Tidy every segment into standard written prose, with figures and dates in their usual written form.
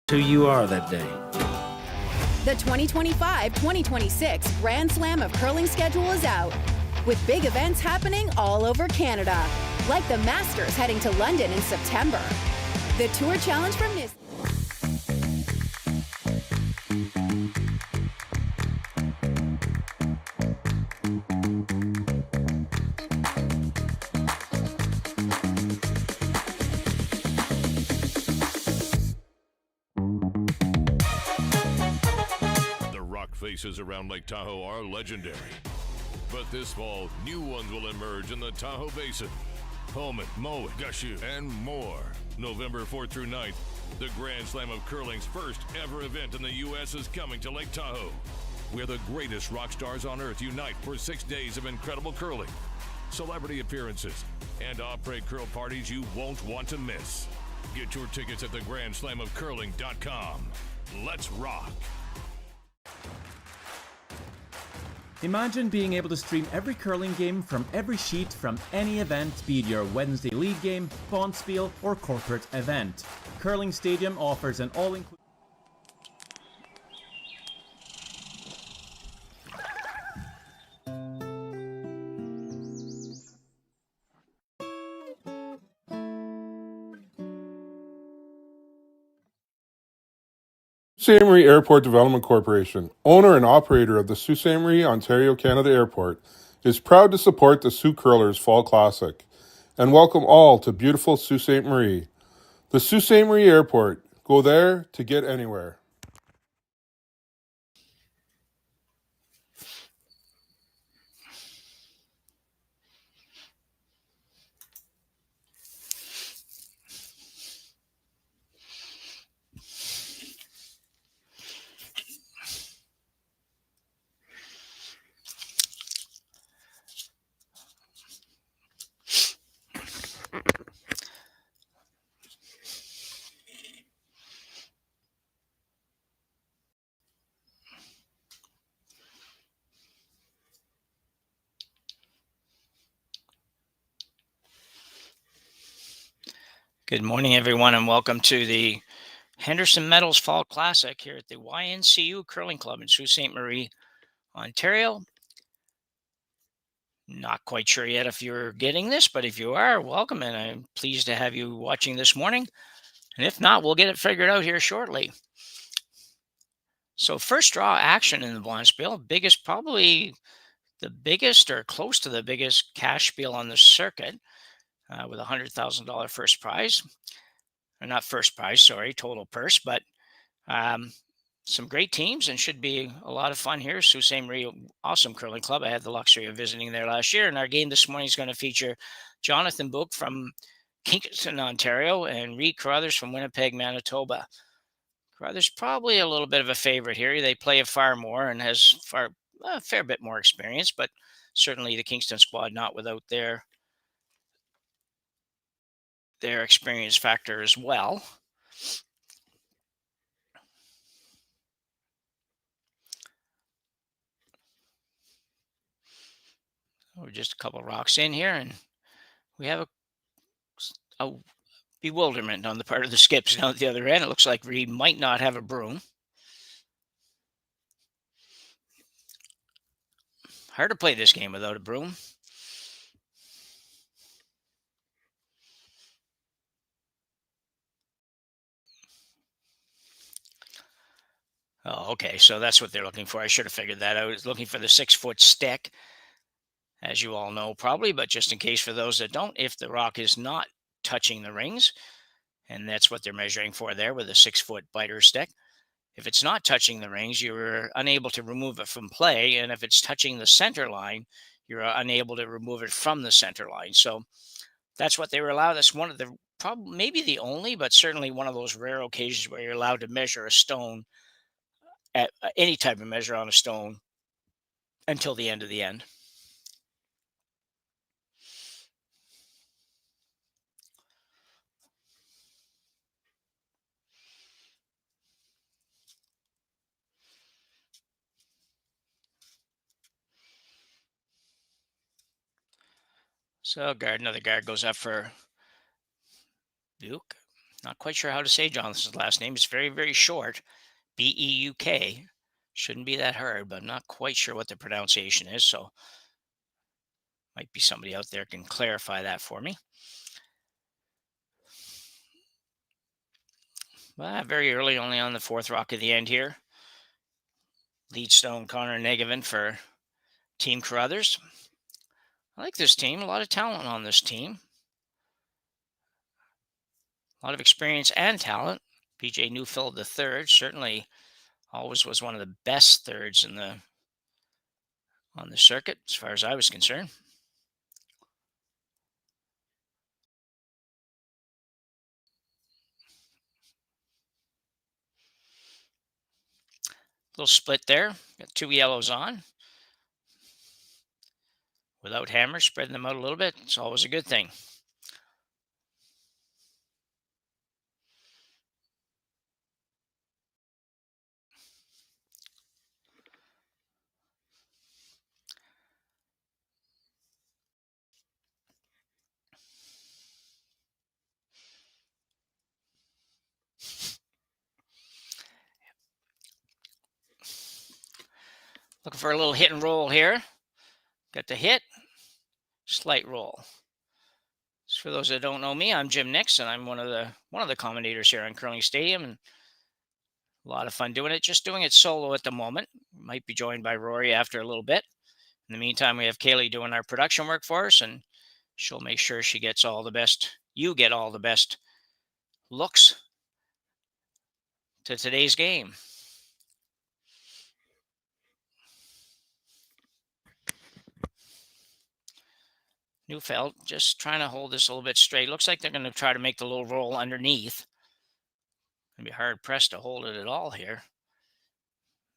who you are that day. The 2025-2026 Grand Slam of Curling schedule is out, with big events happening all over Canada, like the Masters heading to London in September. The Tour Challenge from NIS. Faces around Lake Tahoe are legendary. But this fall, new ones will emerge in the Tahoe Basin. Pullman, Mowat, Gushue, and more. November 4th through 9th, the Grand Slam of Curling's first ever event in the U.S. is coming to Lake Tahoe, where the greatest rock stars on earth unite for 6 days of incredible curling, celebrity appearances, and après curl parties you won't want to miss. Get your tickets at thegrandslamofcurling.com. Let's rock. Imagine being able to stream every curling game from every sheet from any event, be it your Wednesday league game, bonspiel, or corporate event. Curling Stadium offers an all-inclusive... Ste.Marie Airport Development Corporation, owner and operator of the Sault Ste. Marie, Ontario, Canada Airport, is proud to support the Sault Curlers Fall Classic and welcome all to beautiful Sault Ste. Marie. The Sault Ste. Marie Airport. Go there to get anywhere. Good morning, everyone, and welcome to the Henderson Metals Fall Classic here at the YNCU Curling Club in Sault Ste. Marie, Ontario. Not quite sure yet if you're getting this, but if you are, welcome, and I'm pleased to have you watching this morning. And if not, we'll get it figured out here shortly. So first draw action in the bonspiel, probably the biggest or close to the biggest cash spiel on the circuit. With a $100,000 first prize, or not first prize, sorry, total purse, but some great teams and should be a lot of fun here. Sault Ste. Marie, awesome curling club. I had the luxury of visiting there last year, and our game this morning is going to feature Jonathan Beuk from Kingston, Ontario, and Reid Carruthers from Winnipeg, Manitoba. Carruthers probably a little bit of a favorite here. They play far more and has a fair bit more experience, but certainly the Kingston squad not without their experience factor as well. We're just a couple of rocks in here, and we have a bewilderment on the part of the skips down at the other end. It looks like Reid might not have a broom. Hard to play this game without a broom. Oh, okay, so that's what they're looking for. I should have figured that out. I was looking for the 6-foot stick, as you all know probably, but just in case for those that don't, if the rock is not touching the rings, and that's what they're measuring for there with a 6-foot biter stick. If it's not touching the rings, you're unable to remove it from play, and if it's touching the center line, you're unable to remove it from the center line. So that's what they were allowed. That's one of the, probably maybe the only, but certainly one of those rare occasions where you're allowed to measure a stone at any type of measure on a stone until the end of the end. So another guard goes up for Beuk. Not quite sure how to say Jonathan's last name. It's very, very short. Beuk. Shouldn't be that hard, but I'm not quite sure what the pronunciation is. So might be somebody out there can clarify that for me. Very early, only on the fourth rock of the end here. Lead stone Connor Negevin for Team Carruthers. I like this team. A lot of talent on this team. A lot of experience and talent. BJ Newfield III certainly always was one of the best thirds on the circuit, as far as I was concerned. Little split there. Got 2 yellows on. Without hammers, spreading them out a little bit. It's always a good thing. Looking for a little hit and roll here. Got the hit, slight roll. So for those that don't know me, I'm Jim Nix, and I'm one of the commentators here on Curling Stadium, and a lot of fun doing it. Just doing it solo at the moment. Might be joined by Rory after a little bit. In the meantime, we have Kaylee doing our production work for us, and she'll make sure she gets all the best. You get all the best looks to today's game. Newfield just trying to hold this a little bit straight. Looks like they're going to try to make the little roll underneath. Going to be hard pressed to hold it at all here.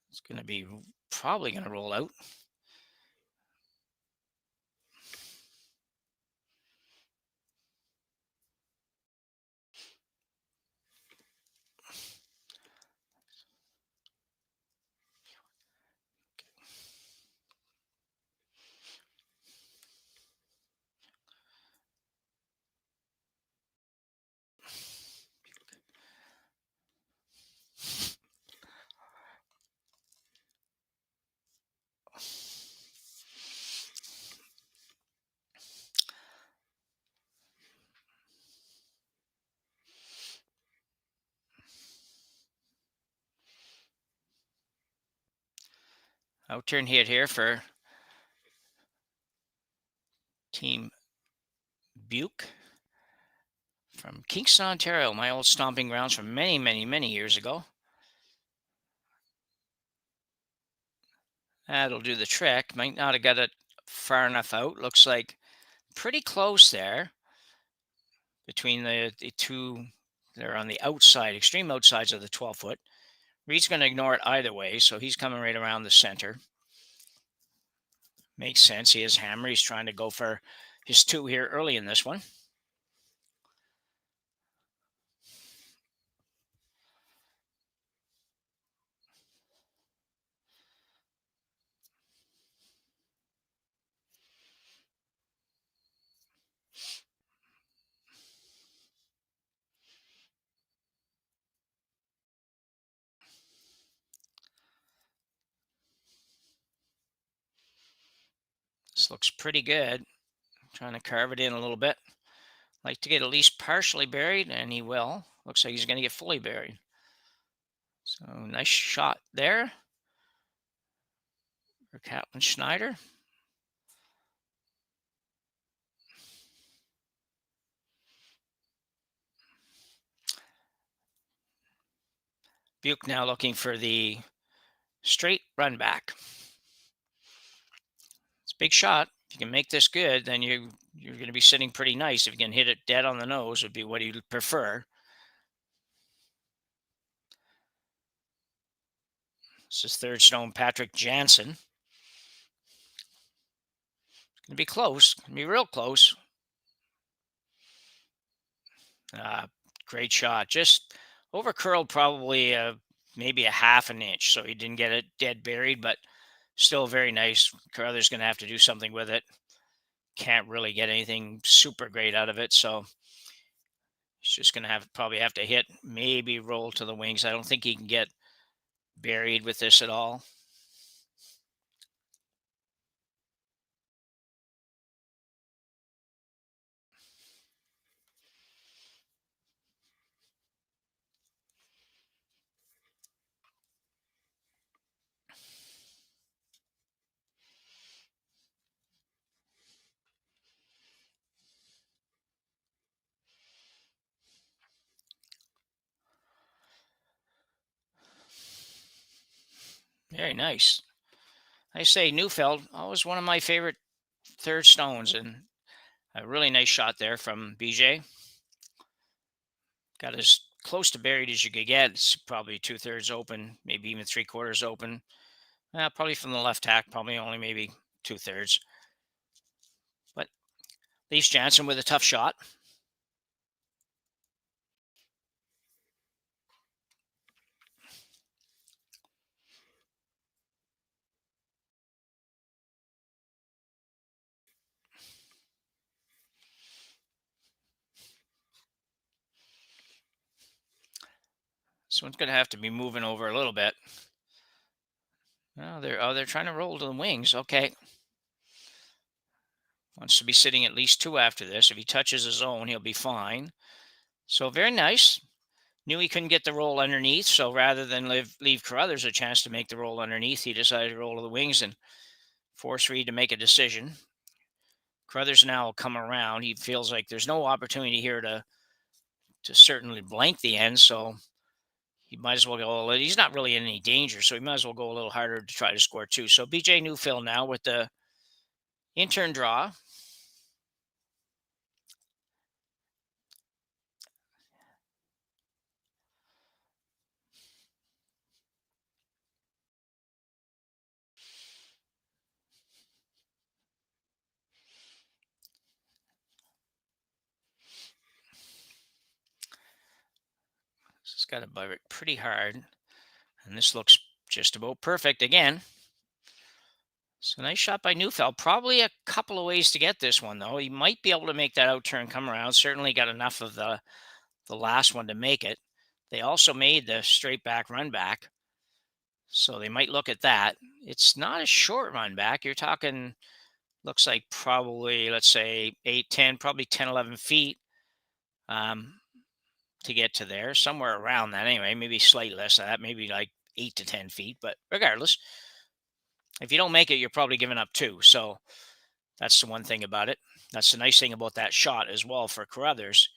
It's going to be probably going to roll out. Out-turn hit here for Team Beuk from Kingston, Ontario, my old stomping grounds from many, many, many years ago. That'll do the trick. Might not have got it far enough out. Looks like pretty close there between the two. They're on the outside, extreme outsides of the 12-foot. Reid's going to ignore it either way, so he's coming right around the center. Makes sense. He has hammer. He's trying to go for his 2 here early in this one. This looks pretty good. Trying to carve it in a little bit. Like to get at least partially buried, and he will. Looks like he's going to get fully buried. So nice shot there for Captain Schneider. Beuk now looking for the straight run back. It's a big shot. If you can make this good, then you're going to be sitting pretty nice. If you can hit it dead on the nose, would be what you'd prefer. This is third stone Patrick Jansen. It's going to be close. It's going to be real close. Great shot. Just over curled probably maybe a half an inch. So he didn't get it dead buried, but still very nice. Carruthers going to have to do something with it. Can't really get anything super great out of it. So He's just going to probably have to hit, maybe roll to the wings. I don't think he can get buried with this at all. Very nice. I say Neufeld, always one of my favorite third stones, and a really nice shot there from BJ. Got as close to buried as you could get. It's probably 2/3 open, maybe even 3/4 open. Probably from the left tack, probably only maybe 2/3. But leaves Jansen with a tough shot. This one's going to have to be moving over a little bit. They're trying to roll to the wings. Okay. Wants to be sitting at least 2 after this. If he touches his own, he'll be fine. So very nice. Knew he couldn't get the roll underneath, so rather than leave Carruthers a chance to make the roll underneath, he decided to roll to the wings and force Reid to make a decision. Carruthers now will come around. He feels like there's no opportunity here to certainly blank the end, so he might as well go. He's not really in any danger, so he might as well go a little harder to try to score 2. So BJ Neufeld now with the in-turn draw. This has got to buy it pretty hard, and this looks just about perfect again. So nice shot by Neufeld. Probably a couple of ways to get this one, though. He might be able to make that out turn come around. Certainly got enough of the last one to make it. They also made the straight back run back, so they might look at that. It's not a short run back. You're talking, looks like probably, let's say 8, 10, probably 10, 11 feet to get to there. Somewhere around that anyway, maybe slightly less than that, maybe like 8 to 10 feet. But regardless, if you don't make it, you're probably giving up 2. So that's the one thing about it. That's the nice thing about that shot as well for Carruthers.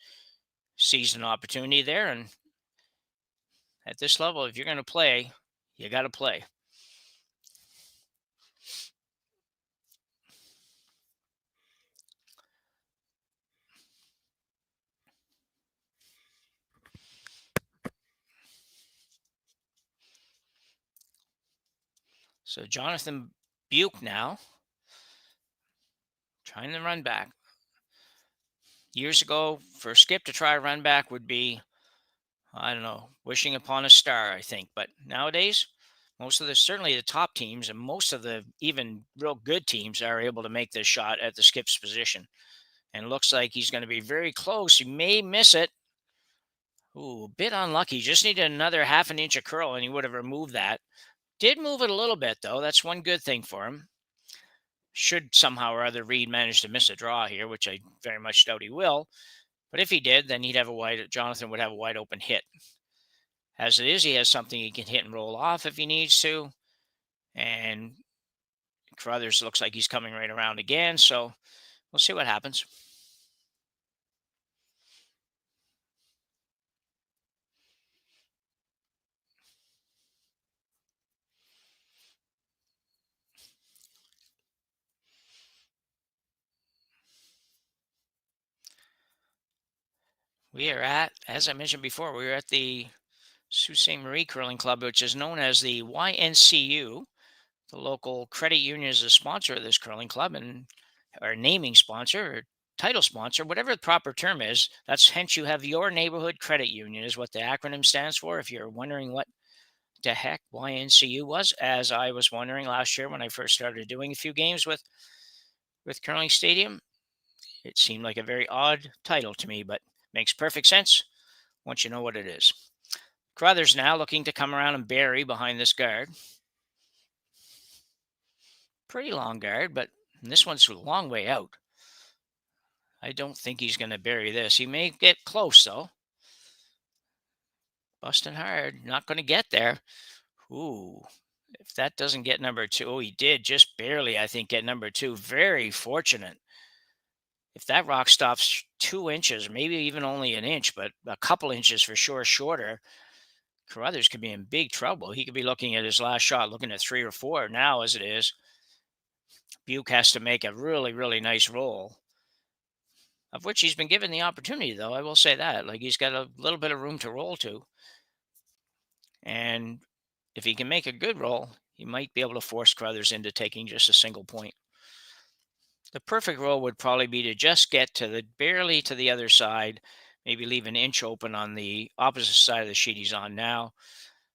Sees an opportunity there, and at this level, if you're going to play, you got to play. So Jonathan Beuk now trying to run back. Years ago, for Skip to try a run back would be, I don't know, wishing upon a star, I think. But nowadays, most of certainly the top teams and most of the even real good teams are able to make this shot at the Skip's position. And looks like he's going to be very close. He may miss it. Ooh, a bit unlucky. Just needed another half an inch of curl and he would have removed that. Did move it a little bit, though. That's one good thing for him. Should somehow or other Reid manage to miss a draw here, which I very much doubt he will. But if he did, then Jonathan would have a wide open hit. As it is, he has something he can hit and roll off if he needs to. And Carruthers looks like he's coming right around again. So we'll see what happens. We are at, as I mentioned before, we're at the Ste.Marie Curling Club, which is known as the YNCU. The local credit union is a sponsor of this curling club and our naming sponsor or title sponsor, whatever the proper term is. That's hence you have your neighborhood credit union is what the acronym stands for. If you're wondering what the heck YNCU was, as I was wondering last year when I first started doing a few games with Curling Stadium, it seemed like a very odd title to me, but Makes perfect sense once you know what it is. Carruthers now looking to come around and bury behind this guard. Pretty long guard, but this one's a long way out. I don't think he's going to bury this. He may get close, though. Busting hard. Not going to get there. Ooh. If that doesn't get number 2. Oh, he did just barely, I think, get number 2. Very fortunate. If that rock stops 2 inches, maybe even only an inch, but a couple inches for sure shorter, Carruthers could be in big trouble. He could be looking at his last shot, looking at 3 or 4 now as it is. Beuk has to make a really, really nice roll, of which he's been given the opportunity, though. I will say that. Like, he's got a little bit of room to roll to. And if he can make a good roll, he might be able to force Carruthers into taking just a single point. The perfect roll would probably be to just get to barely to the other side, maybe leave an inch open on the opposite side of the sheet he's on now,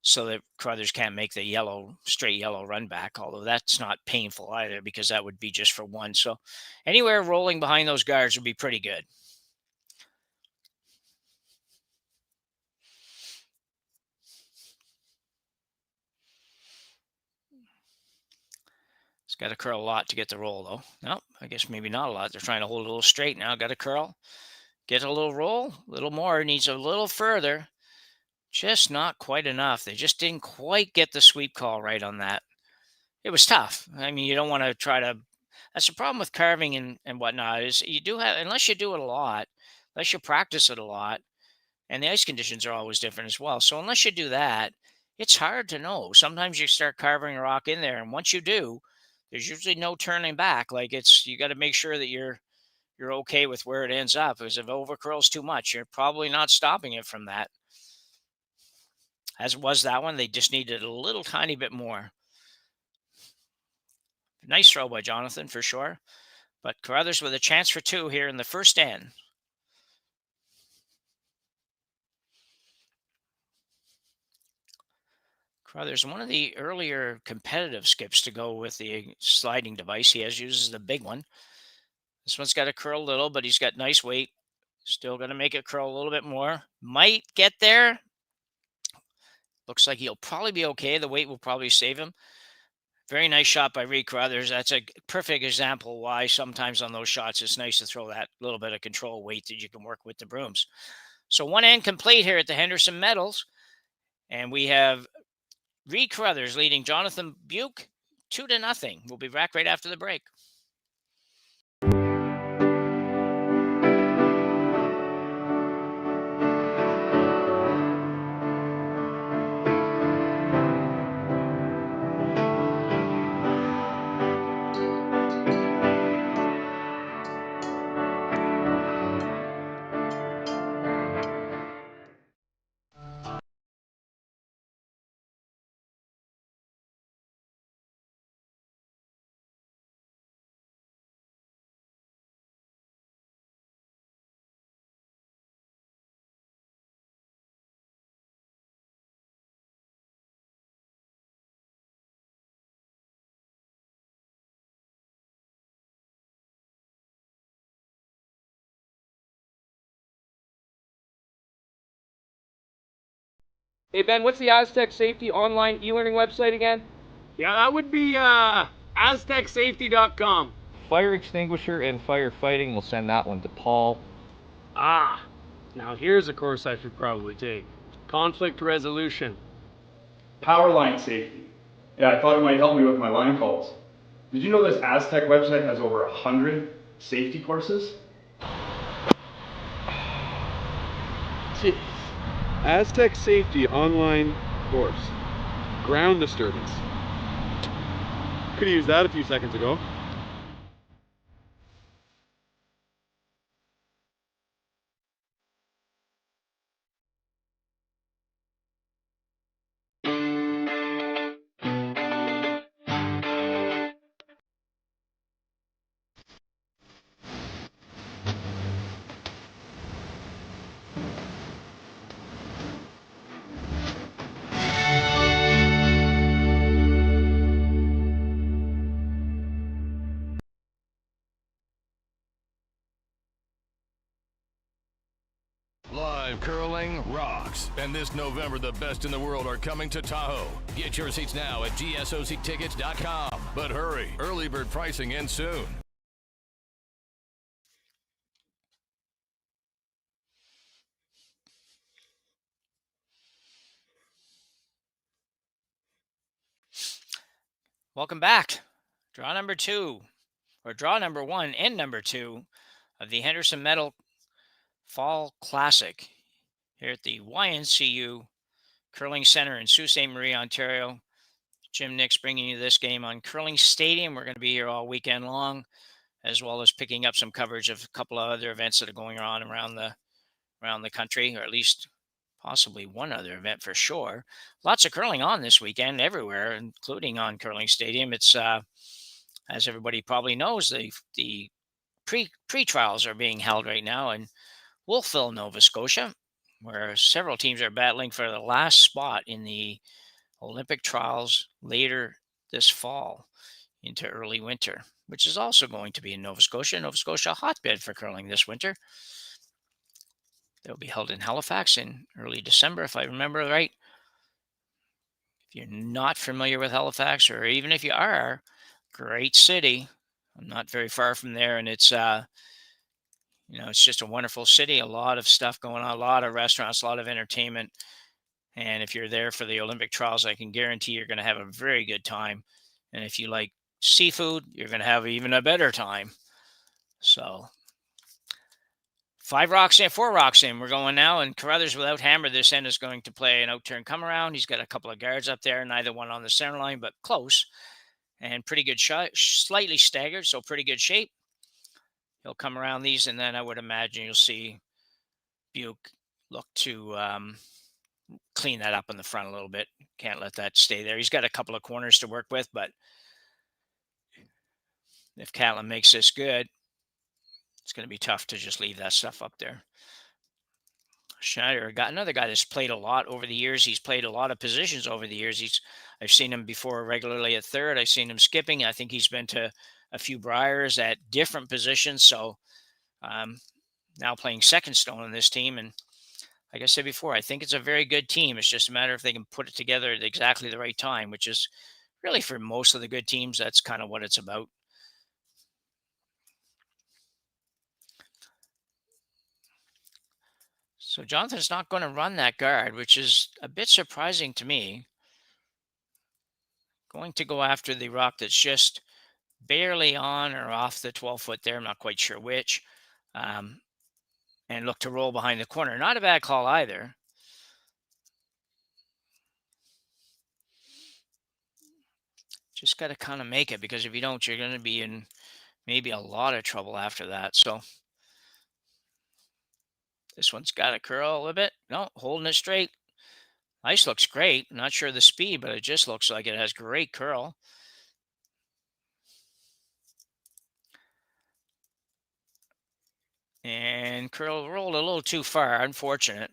so that Carruthers can't make the straight yellow run back, although that's not painful either because that would be just for 1. So anywhere rolling behind those guards would be pretty good. It's got to curl a lot to get the roll, though. No, I guess maybe not a lot. They're trying to hold it a little straight now. Got to curl. Get a little roll. A little more. Needs a little further. Just not quite enough. They just didn't quite get the sweep call right on that. It was tough. I mean, you don't want to try to... That's the problem with carving and whatnot is you do have... Unless you do it a lot, unless you practice it a lot, and the ice conditions are always different as well. So unless you do that, it's hard to know. Sometimes you start carving a rock in there, and once you do, there's usually no turning back. Like, you got to make sure that you're okay with where it ends up. Because if it overcurls too much, you're probably not stopping it from that. As was that one, they just needed a little tiny bit more. Nice throw by Jonathan for sure. But Carruthers with a chance for 2 here in the first end. Carruthers, one of the earlier competitive skips to go with the sliding device. He uses the big one. This one's got to curl a little, but he's got nice weight. Still going to make it curl a little bit more. Might get there. Looks like he'll probably be okay. The weight will probably save him. Very nice shot by Reid Carruthers. That's a perfect example why sometimes on those shots it's nice to throw that little bit of control weight that you can work with the brooms. So one end complete here at the Henderson Medals. And we have Reid Carruthers leading Jonathan Beuk 2-0. We'll be back right after the break. Hey Ben, what's the Aztec Safety online e-learning website again? Yeah, that would be aztecsafety.com. Fire extinguisher and firefighting, we'll send that one to Paul. Ah, now here's a course I should probably take. Conflict resolution. Power line safety. Yeah, I thought it might help me with my line calls. Did you know this Aztec website has over 100 safety courses? Jeez. Aztec Safety online course. Ground disturbance. Could have used that a few seconds ago. Live curling rocks. And this November, the best in the world are coming to Tahoe. Get your seats now at gsoctickets.com. But hurry, early bird pricing ends soon. Welcome back. Draw number 2, or draw number 1 and number 2 of the Henderson Medal Fall Classic here at the YNCU Curling Center in Sault Ste. Marie, Ontario. Jim Nix bringing you this game on Curling Stadium. We're going to be here all weekend long, as well as picking up some coverage of a couple of other events that are going on around the country, or at least possibly one other event for sure. Lots of curling on this weekend everywhere, including on Curling Stadium. It's as everybody probably knows, the pre-trials are being held right now in Wolfville, Nova Scotia, where several teams are battling for the last spot in the Olympic trials later this fall into early winter, which is also going to be in Nova Scotia. Nova Scotia, a hotbed for curling this winter. They'll be held in Halifax in early December, if I remember right. If you're not familiar with Halifax, or even if you are, great city. I'm not very far from there, and it's it's just a wonderful city. A lot of stuff going on, a lot of restaurants, a lot of entertainment. And if you're there for the Olympic trials, I can guarantee you're going to have a very good time. And if you like seafood, you're going to have even a better time. So 4 rocks in. We're going now, and Carruthers without hammer this end is going to play an out-turn come around. He's got a couple of guards up there, neither one on the center line, but close. And pretty good shot, slightly staggered, so pretty good shape. He'll come around these, and then I would imagine you'll see Beuk look to clean that up in the front a little bit. Can't let that stay there. He's got a couple of corners to work with, but if Catlin makes this good, it's going to be tough to just leave that stuff up there. Schneider got another guy that's played a lot over the years. He's played a lot of positions over the years. I've seen him before regularly at third. I've seen him skipping. I think he's been to a few Briars at different positions. So now playing second stone on this team. And like I said before, I think it's a very good team. It's just a matter if they can put it together at exactly the right time, which is really for most of the good teams, that's kind of what it's about. So Jonathan's not going to run that guard, which is a bit surprising to me. Going to go after the rock that's just barely on or off the 12-foot there. I'm not quite sure which. And look to roll behind the corner. Not a bad call either. Just got to kind of make it, because if you don't, you're going to be in maybe a lot of trouble after that. So this one's got to curl a little bit. No, holding it straight. Ice looks great. Not sure the speed, but it just looks like it has great curl. And curl rolled a little too far. Unfortunate.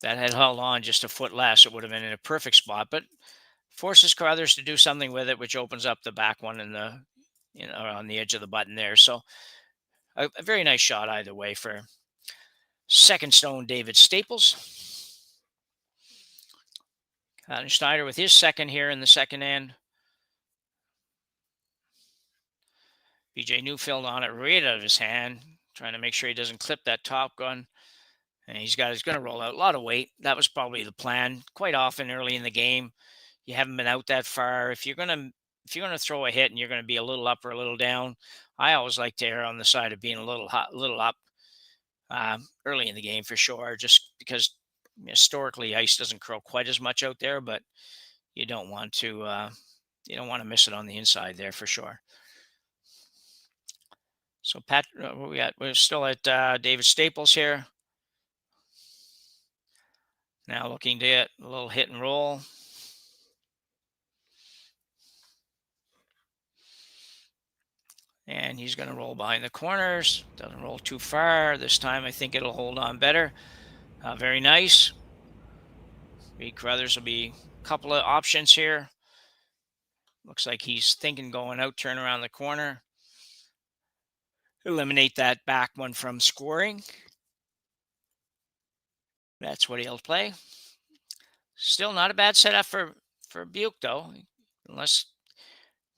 That had held on just a foot less. It would have been in a perfect spot, but forces Carruthers to do something with it, which opens up the back one in the, on the edge of the button there. So a very nice shot either way for second stone David Staples. Schneider with his second here in the second end. BJ Newfield on it right out of his hand, trying to make sure he doesn't clip that top gun. And he's going to roll out a lot of weight. That was probably the plan. Quite often early in the game, you haven't been out that far. If you're going to throw a hit and you're going to be a little up or a little down, I always like to err on the side of being a little up early in the game for sure. Just because historically ice doesn't curl quite as much out there, but you don't want to miss it on the inside there for sure. So we're still at David Staples here. Now looking to get a little hit and roll. And he's going to roll behind the corners. Doesn't roll too far. This time I think it'll hold on better. Very nice. Reid Carruthers will be a couple of options here. Looks like he's thinking going out, turn around the corner. Eliminate that back one from scoring. That's what he'll play. Still not a bad setup for Beuk, though. Unless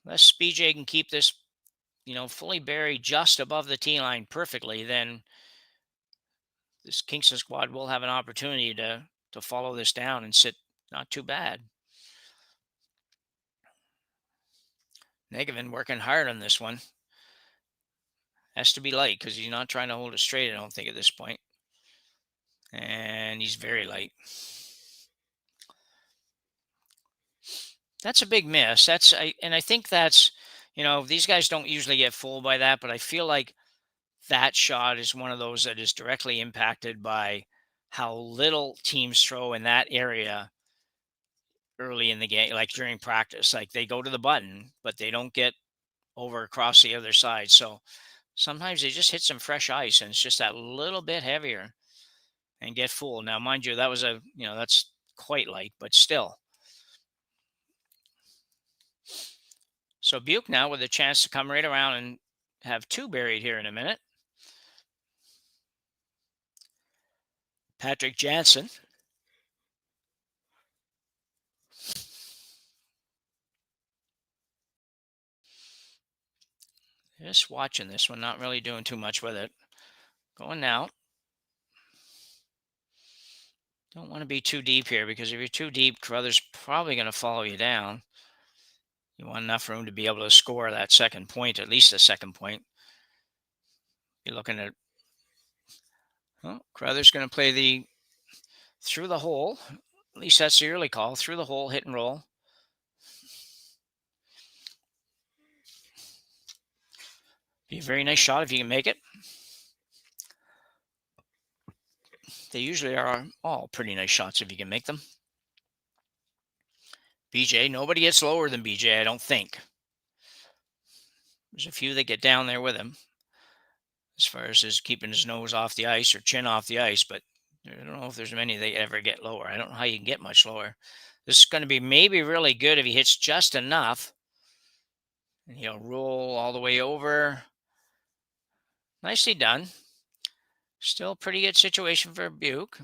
BJ can keep this, fully buried just above the tee line perfectly, then this Kingston squad will have an opportunity to follow this down and sit not too bad. Negavan working hard on this one. Has to be light because he's not trying to hold it straight, I don't think, at this point. And he's very light. That's a big miss. I think that's, these guys don't usually get fooled by that, but I feel like that shot is one of those that is directly impacted by how little teams throw in that area early in the game, like during practice. Like they go to the button, but they don't get over across the other side. So sometimes they just hit some fresh ice and it's just that little bit heavier and get fooled. Now, mind you, that was that's quite light, but still. So Beuk now with a chance to come right around and have two buried here in a minute. Patrick Jansen. Just watching this one, not really doing too much with it. Going now. Don't want to be too deep here because if you're too deep, Carruthers probably going to follow you down. You want enough room to be able to score that second point, at least the second point. You're looking at, Carruthers going to play through the hole. At least that's the early call. Through the hole, hit and roll. Be a very nice shot if you can make it. They usually are all pretty nice shots if you can make them. BJ, nobody gets lower than BJ, I don't think. There's a few that get down there with him as far as his keeping his nose off the ice or chin off the ice, but I don't know if there's many that ever get lower. I don't know how you can get much lower. This is going to be maybe really good if he hits just enough. And he'll roll all the way over. Nicely done. Still a pretty good situation for Beuk.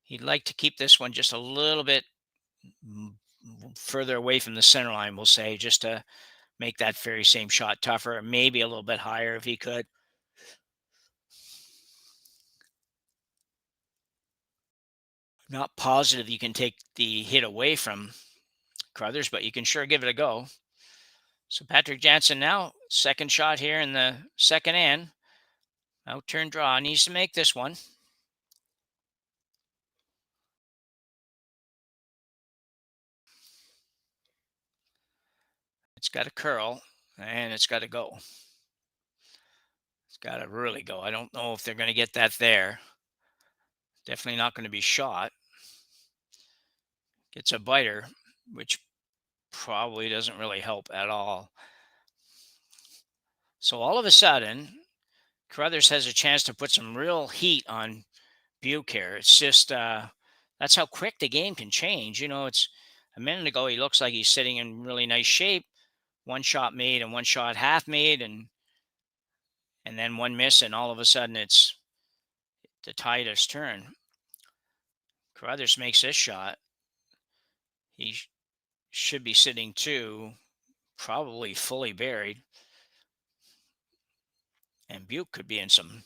He'd like to keep this one just a little bit further away from the center line, we'll say, just to make that very same shot tougher, maybe a little bit higher if he could. Not positive you can take the hit away from Carruthers, but you can sure give it a go. So Patrick Jansen now, second shot here in the second end. Out-turn draw, needs to make this one. It's got to curl, and it's got to go. It's got to really go. I don't know if they're going to get that there. Definitely not going to be shot. Gets a biter, which probably doesn't really help at all. So all of a sudden, Carruthers has a chance to put some real heat on Beuk here. It's just, that's how quick the game can change. It's a minute ago, he looks like he's sitting in really nice shape. One shot made and one shot half made, and then one miss, and all of a sudden it's the tide has turned. Carruthers makes this shot. He should be sitting two, probably fully buried. And Beuk could be in some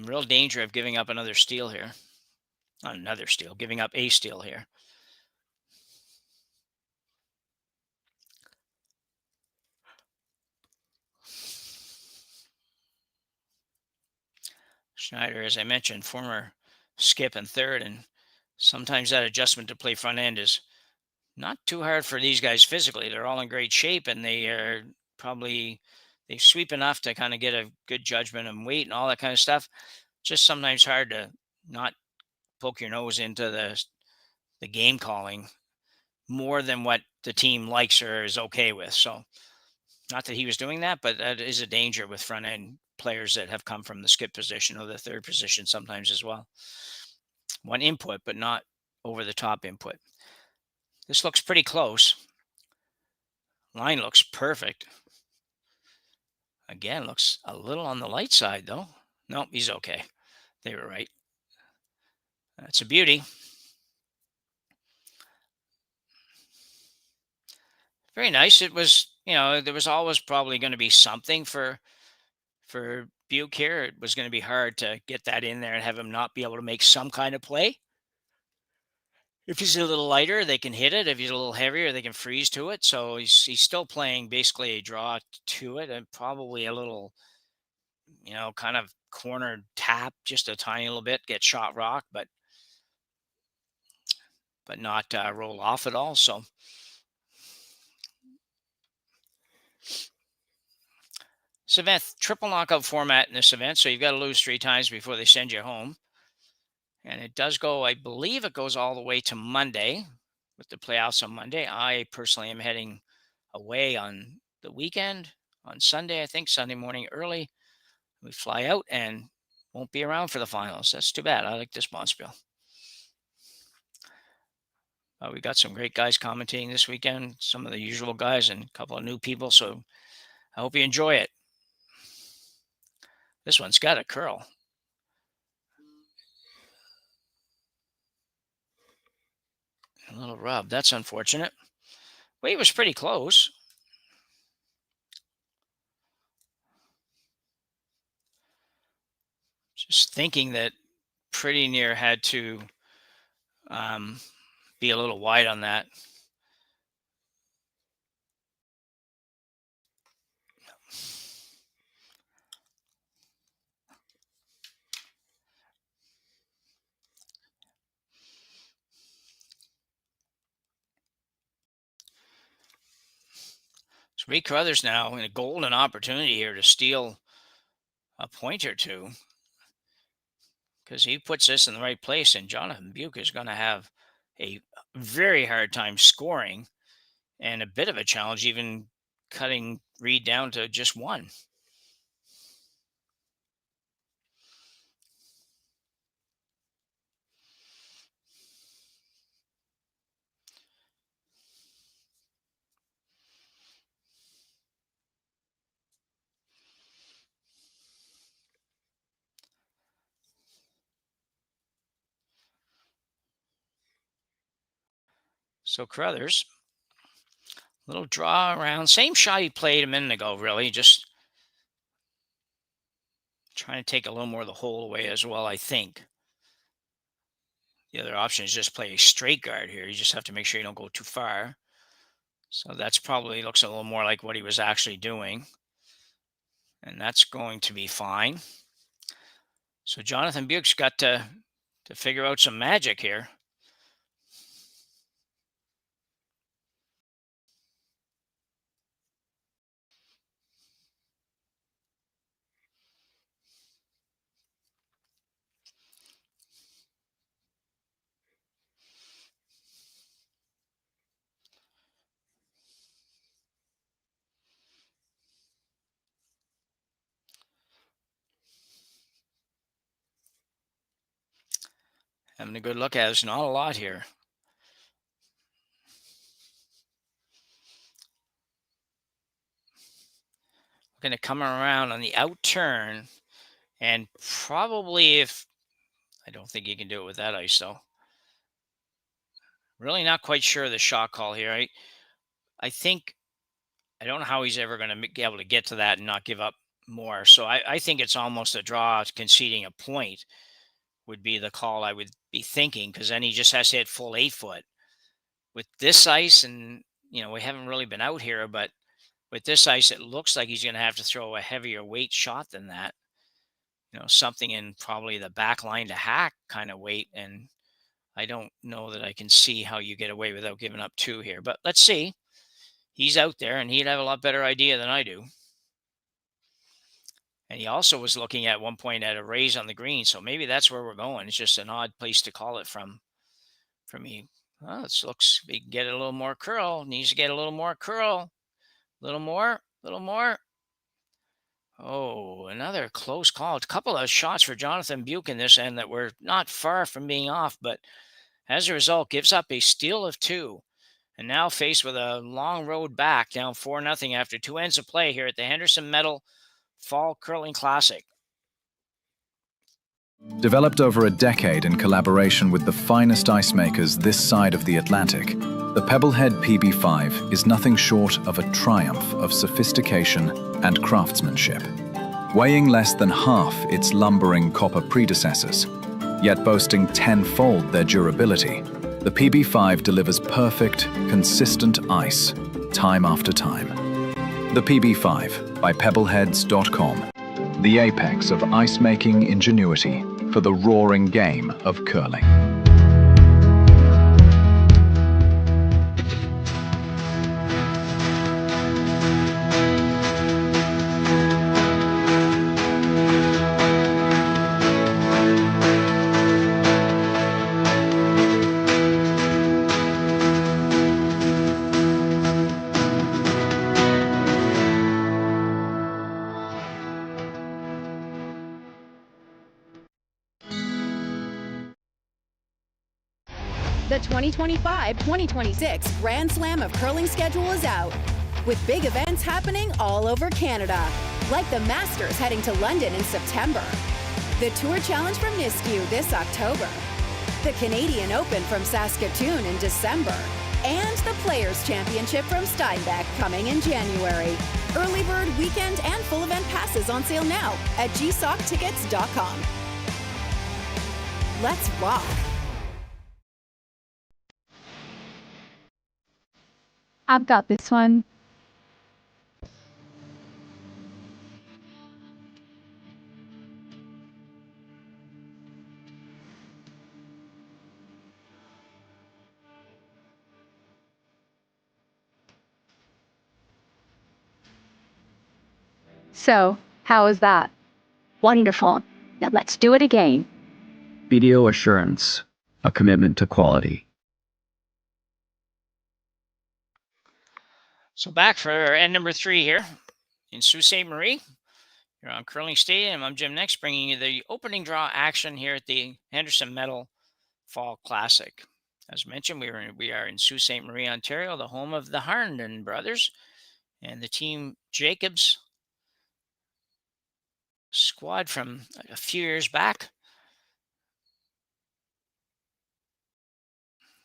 real danger of giving up another steal here. Not another steal, giving up a steal here. Schneider, as I mentioned, former skip and third, and sometimes that adjustment to play front end is not too hard for these guys physically. They're all in great shape, and they sweep enough to kind of get a good judgment and weight and all that kind of stuff. Just sometimes hard to not poke your nose into the game calling more than what the team likes or is okay with. So not that he was doing that, but that is a danger with front end players that have come from the skip position or the third position sometimes as well. One input, but not over the top input. This looks pretty close. Line looks perfect. Again, looks a little on the light side though. Nope, he's okay. They were right. That's a beauty. Very nice. It was, there was always probably going to be something for Beuk here. It was going to be hard to get that in there and have him not be able to make some kind of play. If he's a little lighter, they can hit it. If he's a little heavier, they can freeze to it. So he's still playing basically a draw to it, and probably a little, kind of cornered tap, just a tiny little bit, get shot rock, but not roll off at all. So this event, triple knockout format in this event, so you've got to lose 3 times before they send you home. And it does go, I believe it goes all the way to Monday with the playoffs on Monday. I personally am heading away on the weekend on Sunday, I think, Sunday morning early. We fly out and won't be around for the finals. That's too bad. I like this bonspiel. We got some great guys commentating this weekend, some of the usual guys and a couple of new people. So I hope you enjoy it. This one's got a curl. A little rub. That's unfortunate. Weight was pretty close. Just thinking that pretty near had to be a little wide on that. So Reid Carruthers now in a golden opportunity here to steal a point or two, because he puts this in the right place, and Jonathan Beuk is going to have a very hard time scoring and a bit of a challenge even cutting Reid down to just 1. So Carruthers, little draw around. Same shot he played a minute ago, really. Just trying to take a little more of the hole away as well, I think. The other option is just play a straight guard here. You just have to make sure you don't go too far. So that's probably looks a little more like what he was actually doing. And that's going to be fine. So Jonathan Beuk's got to figure out some magic here. Having a good look at it. There's not a lot here. Going to come around on the out turn, and probably I don't think you can do it with that ice though. Really not quite sure of the shot call here. I think I don't know how he's ever going to be able to get to that and not give up more. So I think it's almost a draw. Conceding a point would be the call I would be thinking, because then he just has to hit full 8-foot. With this ice, and we haven't really been out here, but with this ice, it looks like he's going to have to throw a heavier weight shot than that. Something in probably the back line to hack kind of weight. And I don't know that I can see how you get away without giving up 2 here. But let's see. He's out there, and he'd have a lot better idea than I do. And he also was looking at one point at a raise on the green. So maybe that's where we're going. It's just an odd place to call it from me. Well, it looks, we can get a little more curl. Needs to get a little more curl. A little more. Oh, another close call. A couple of shots for Jonathan Beuk in this end that were not far from being off, but as a result, gives up a steal of 2. And now faced with a long road back, down 4-0 after 2 ends of play here at the Henderson Medal Fall Curling Classic. Developed over a decade in collaboration with the finest ice makers this side of the Atlantic, the Pebblehead PB5 is nothing short of a triumph of sophistication and craftsmanship. Weighing less than half its lumbering copper predecessors, yet boasting tenfold their durability, the PB5 delivers perfect, consistent ice, time after time. The PB5 by Pebbleheads.com, the apex of ice-making ingenuity for the roaring game of curling. The 2025-2026 Grand Slam of Curling schedule is out, with big events happening all over Canada, like the Masters heading to London in September, the Tour Challenge from YNCU this October, the Canadian Open from Saskatoon in December, and the Players' Championship from Steinbeck coming in January. Early bird weekend and full event passes on sale now at gsoctickets.com. Let's rock! I've got this one. So, how is that? Wonderful. Now let's do it again. BDO Assurance, a commitment to quality. So back for end number 3 here in Sault Ste.Marie. You're on Curling Stadium. I'm Jim Next, bringing you the opening draw action here at the Henderson Medal Fall Classic. As mentioned, we are in Sault Ste. Marie, Ontario, the home of the Harnden brothers and the Team Jacobs squad from a few years back.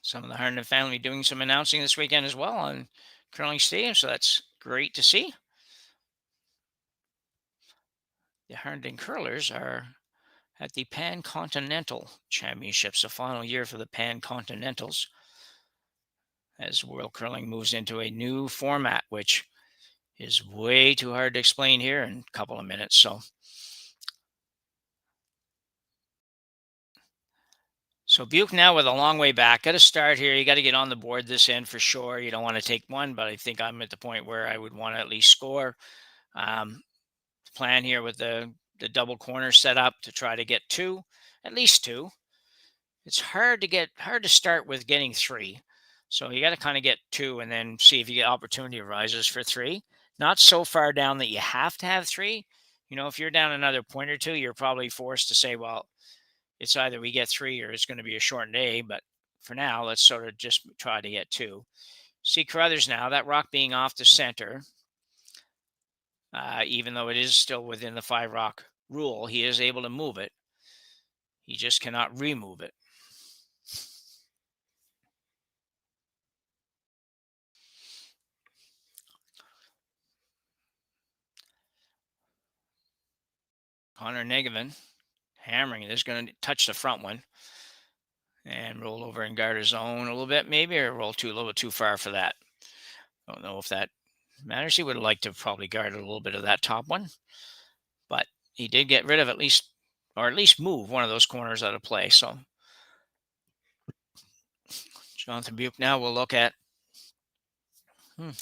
Some of the Harnden family doing some announcing this weekend as well on Curling Stadium, so that's great to see. The Harnden Curlers are at the Pan-Continental Championships, the final year for the Pan-Continentals, as World Curling moves into a new format, which is way too hard to explain here in a couple of minutes. So Beuk now with a long way back. Got to start here. You got to get on the board this end for sure. You don't want to take one, but I think I'm at the point where I would want to at least score. Plan here with the double corner set up to try to get 2, at least 2. It's hard to start with getting 3. So you got to kind of get 2 and then see if you get opportunity arises for 3. Not so far down that you have to have 3. You know, if you're down another point or 2, you're probably forced to say, well, it's either we get 3 or it's going to be a shortened day. But for now, let's sort of just try to get 2. See Carruthers now, that rock being off the center. Even though it is still within the 5 rock rule, he is able to move it. He just cannot remove it. Connor Negevin hammering. This is going to touch the front one and roll over and guard his own a little bit, maybe, or roll a little bit too far for that. Don't know if that matters. He would have liked to probably guard a little bit of that top one, but he did get rid of at least move one of those corners out of play. So Jonathan Beuk now will look at,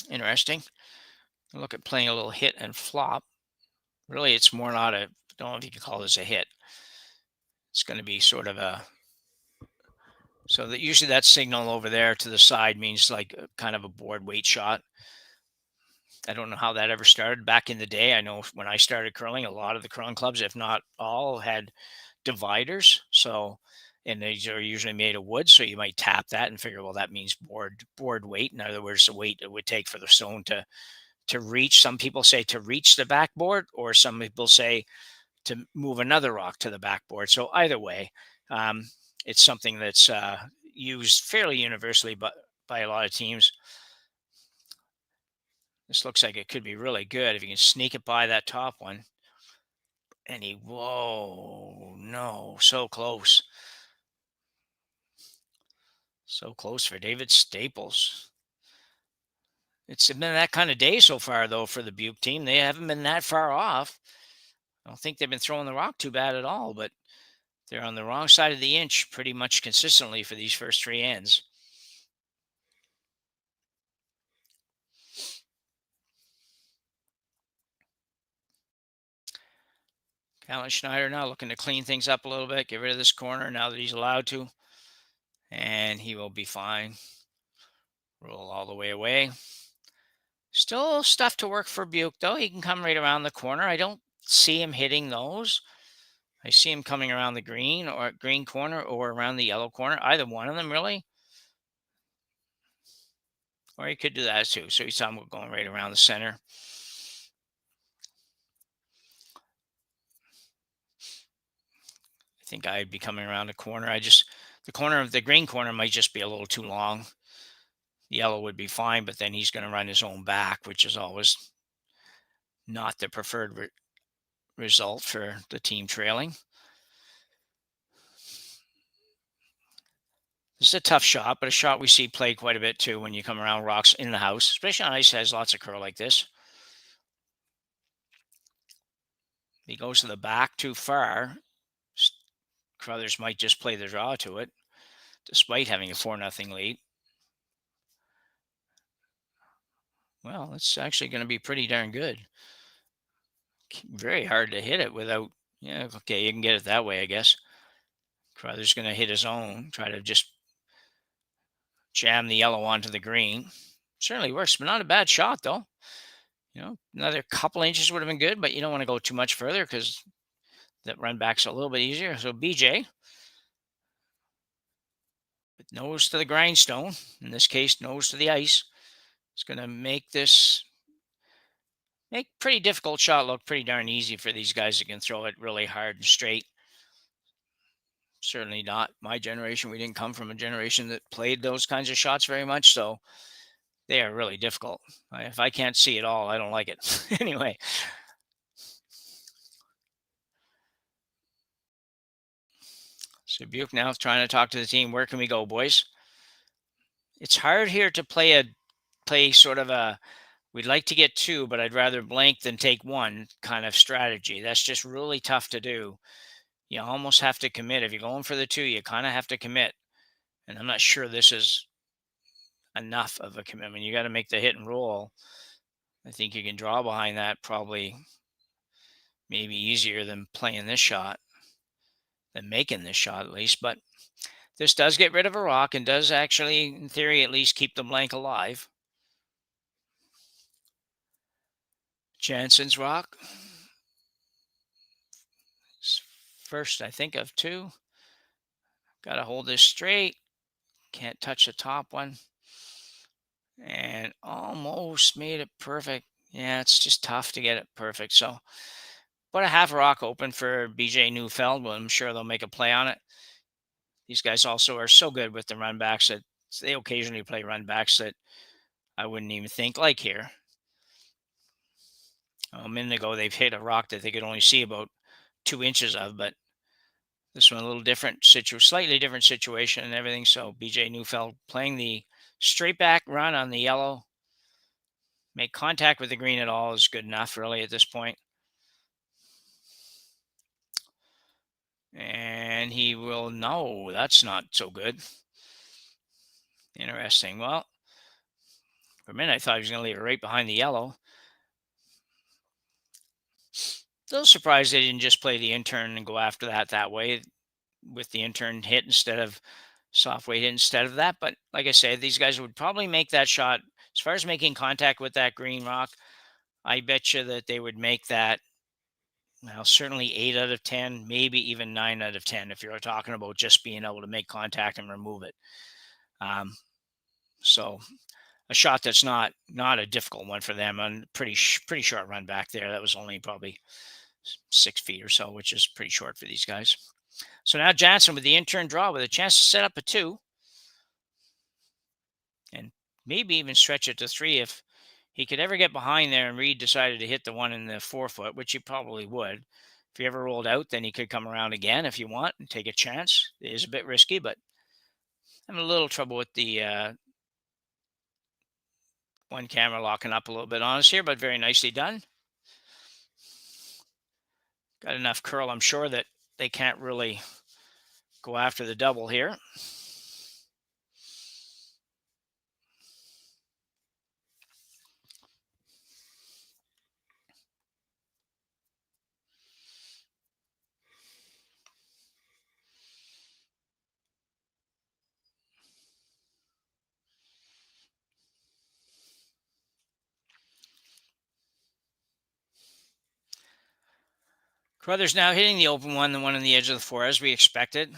interesting. Look at playing a little hit and flop. Really, it's more not I don't know if you can call this a hit. It's going to be sort of so that usually that signal over there to the side means like kind of a board weight shot. I don't know how that ever started back in the day. I know when I started curling, a lot of the curling clubs, if not all, had dividers. So, and these are usually made of wood. So you might tap that and figure, well, that means board weight. In other words, the weight it would take for the stone to reach. Some people say to reach the backboard, or some people say to move another rock to the backboard. So either way, it's something that's used fairly universally by a lot of teams. This looks like it could be really good if you can sneak it by that top one. And whoa, no, so close. So close for David Staples. It's been that kind of day so far, though, for the Beuk team. They haven't been that far off. I don't think they've been throwing the rock too bad at all, but they're on the wrong side of the inch pretty much consistently for these first 3 ends. Alan Schneider now looking to clean things up a little bit, get rid of this corner now that he's allowed to. And he will be fine. Roll all the way away. Still stuff to work for Beuk, though. He can come right around the corner. I don't see him hitting those. I see him coming around the green corner or around the yellow corner. Either one of them, really. Or he could do that, too. So he's talking about going right around the center. I think I'd be coming around the corner. The corner of the green corner might just be a little too long. The yellow would be fine, but then he's going to run his own back, which is always not the preferred result for the team trailing. This is a tough shot, but a shot we see played quite a bit too when you come around rocks in the house, especially on ice that has lots of curl like this. He goes to the back too far. Carruthers might just play the draw to it, despite having a 4-0 lead. Well, it's actually going to be pretty darn good. Very hard to hit it without, okay, you can get it that way, I guess. Carruthers going to hit his own, try to just jam the yellow onto the green. Certainly works, but not a bad shot, though. Another couple inches would have been good, but you don't want to go too much further because that run back's a little bit easier. So BJ, with nose to the grindstone, in this case, nose to the ice, is going to make pretty difficult shot look pretty darn easy for these guys that can throw it really hard and straight. Certainly not my generation. We didn't come from a generation that played those kinds of shots very much, so they are really difficult. If I can't see it all, I don't like it. Anyway. So Beuk now trying to talk to the team. Where can we go, boys? It's hard here to play sort of a, we'd like to get 2, but I'd rather blank than take 1 kind of strategy. That's just really tough to do. You almost have to commit. If you're going for the 2, you kind of have to commit. And I'm not sure this is enough of a commitment. You got to make the hit and roll. I think you can draw behind that probably maybe easier than playing this shot, than making this shot at least. But this does get rid of a rock and does actually, in theory, at least keep the blank alive. Jansen's rock. First, I think, of 2. Got to hold this straight. Can't touch the top one. And almost made it perfect. Yeah, it's just tough to get it perfect. So, but a half rock open for BJ Neufeld. Well, I'm sure they'll make a play on it. These guys also are so good with the run backs that they occasionally play run backs that I wouldn't even think like here. A minute ago, they've hit a rock that they could only see about 2 inches of, but this one a little different slightly different situation and everything. So BJ Neufeld playing the straight back run on the yellow. Make contact with the green at all is good enough, really, at this point. And he will, no, that's not so good. Interesting. Well, for a minute, I thought he was going to leave it right behind the yellow. A little surprised they didn't just play the intern and go after that way with the intern hit instead of soft weight hit instead of that. But like I said, these guys would probably make that shot. As far as making contact with that green rock, I bet you that they would make that, well, certainly 8 out of 10, maybe even 9 out of 10 if you're talking about just being able to make contact and remove it. So a shot that's not a difficult one for them. On pretty short run back there. That was only probably 6 feet or so, which is pretty short for these guys. So now Jansen with the in-turn draw with a chance to set up a 2. And maybe even stretch it to 3 if he could ever get behind there and Reid decided to hit the one in the 4-foot, which he probably would. If he ever rolled out, then he could come around again if you want and take a chance. It is a bit risky, but I'm a little trouble with the one camera locking up a little bit on us here, but very nicely done. Got enough curl, I'm sure, that they can't really go after the double here. Carruthers now hitting the open one, the one on the edge of the 4, as we expected.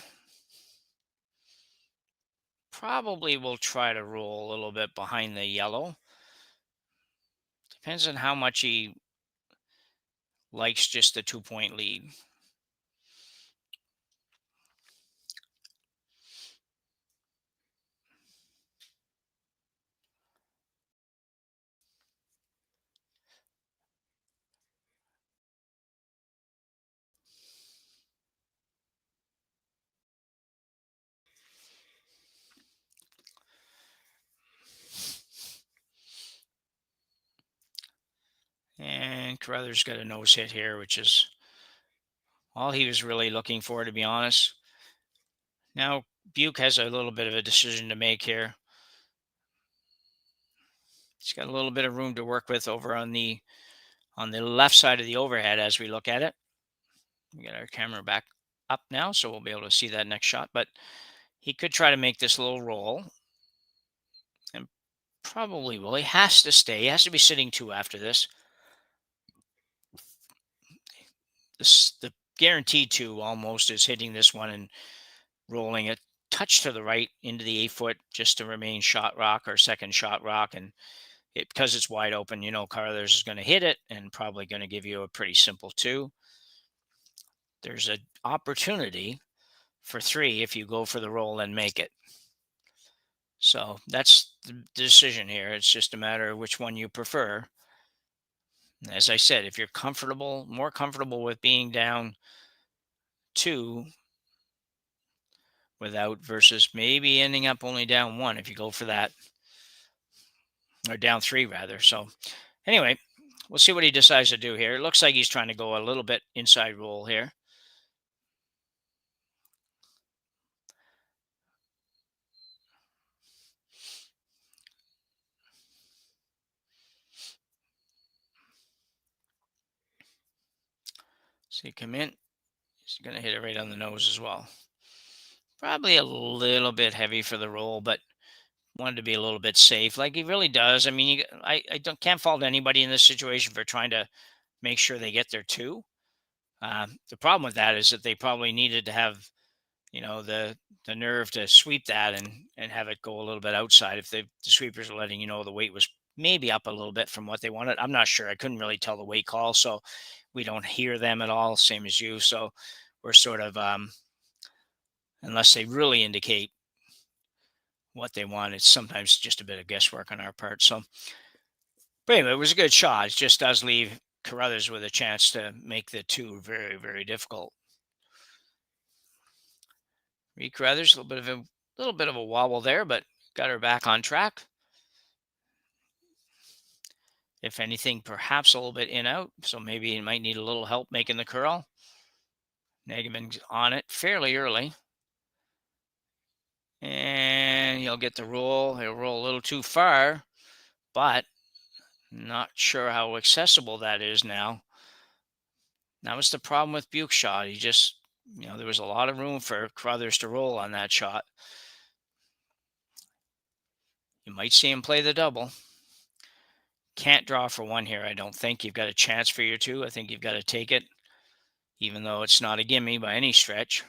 Probably will try to roll a little bit behind the yellow. Depends on how much he likes just the 2-point lead. And Carruthers got a nose hit here, which is all he was really looking for, to be honest. Now, Beuk has a little bit of a decision to make here. He's got a little bit of room to work with over on the left side of the overhead as we look at it. We got our camera back up now, so we'll be able to see that next shot. But he could try to make this little roll. And probably will. He has to stay. He has to be sitting 2 after this. The guaranteed 2 almost is hitting this one and rolling a touch to the right into the 8-foot just to remain shot rock or second shot rock. And because it's wide open, Carruthers is going to hit it and probably going to give you a pretty simple 2. There's an opportunity for 3 if you go for the roll and make it. So that's the decision here. It's just a matter of which one you prefer. As I said, if you're more comfortable with being down 2 without versus maybe ending up only down 1 if you go for that, or down 3 rather. So anyway, we'll see what he decides to do here. It looks like he's trying to go a little bit inside roll here. So you come in, he's going to hit it right on the nose as well. Probably a little bit heavy for the roll, but wanted to be a little bit safe, like he really does. I mean, I can't fault anybody in this situation for trying to make sure they get their 2. The problem with that is that they probably needed to have, the nerve to sweep that and have it go a little bit outside. If the sweepers are letting the weight was maybe up a little bit from what they wanted. I'm not sure. I couldn't really tell the weight call, so we don't hear them at all, same as you. So we're sort of, unless they really indicate what they want, it's sometimes just a bit of guesswork on our part. So, but anyway, it was a good shot. It just does leave Carruthers with a chance to make the 2 very, very difficult. Reid Carruthers, a little bit of a wobble there, but got her back on track. If anything, perhaps a little bit in out, so maybe he might need a little help making the curl. Negaman's on it fairly early. And he'll get the roll. He'll roll a little too far, but not sure how accessible that is now. That was the problem with Beuk's shot. He just, there was a lot of room for Carruthers to roll on that shot. You might see him play the double. Can't draw for 1 here, I don't think. You've got a chance for your 2. I think you've got to take it, even though it's not a gimme by any stretch.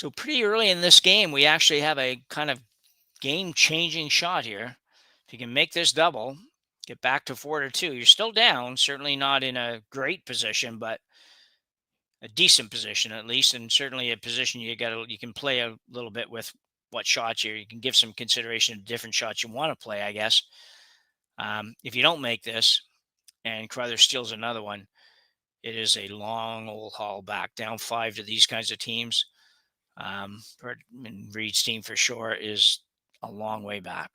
So pretty early in this game, we actually have a kind of game-changing shot here. If you can make this double, get back to 4-2. You're still down, certainly not in a great position, but a decent position at least, and certainly a position you can play a little bit with what shots you can give some consideration to different shots you want to play, I guess. If you don't make this and Carruthers steals another one, it is a long old haul back, down 5 to these kinds of teams. Reid's team for sure is a long way back.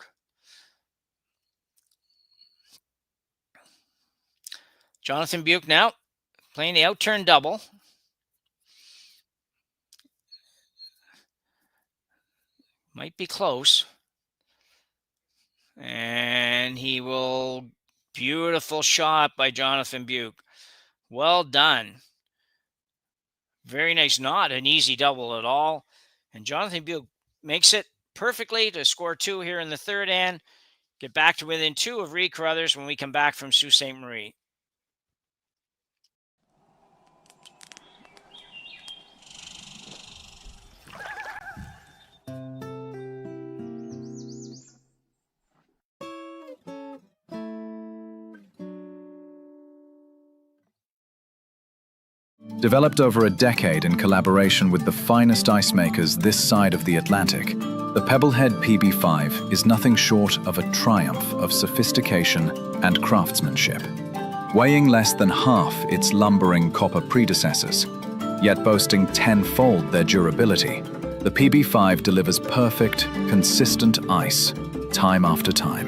Jonathan Beuk now playing the outturn double. Might be close. And he will, beautiful shot by Jonathan Beuk. Well done. Very nice, not an easy double at all. And Jonathan Beuk makes it perfectly to score 2 here in the third and get back to within 2 of Reid Carruthers when we come back from Sault Ste. Marie. Developed over a decade in collaboration with the finest ice makers this side of the Atlantic, the Pebblehead PB5 is nothing short of a triumph of sophistication and craftsmanship. Weighing less than half its lumbering copper predecessors, yet boasting 10-fold their durability, the PB5 delivers perfect, consistent ice, time after time.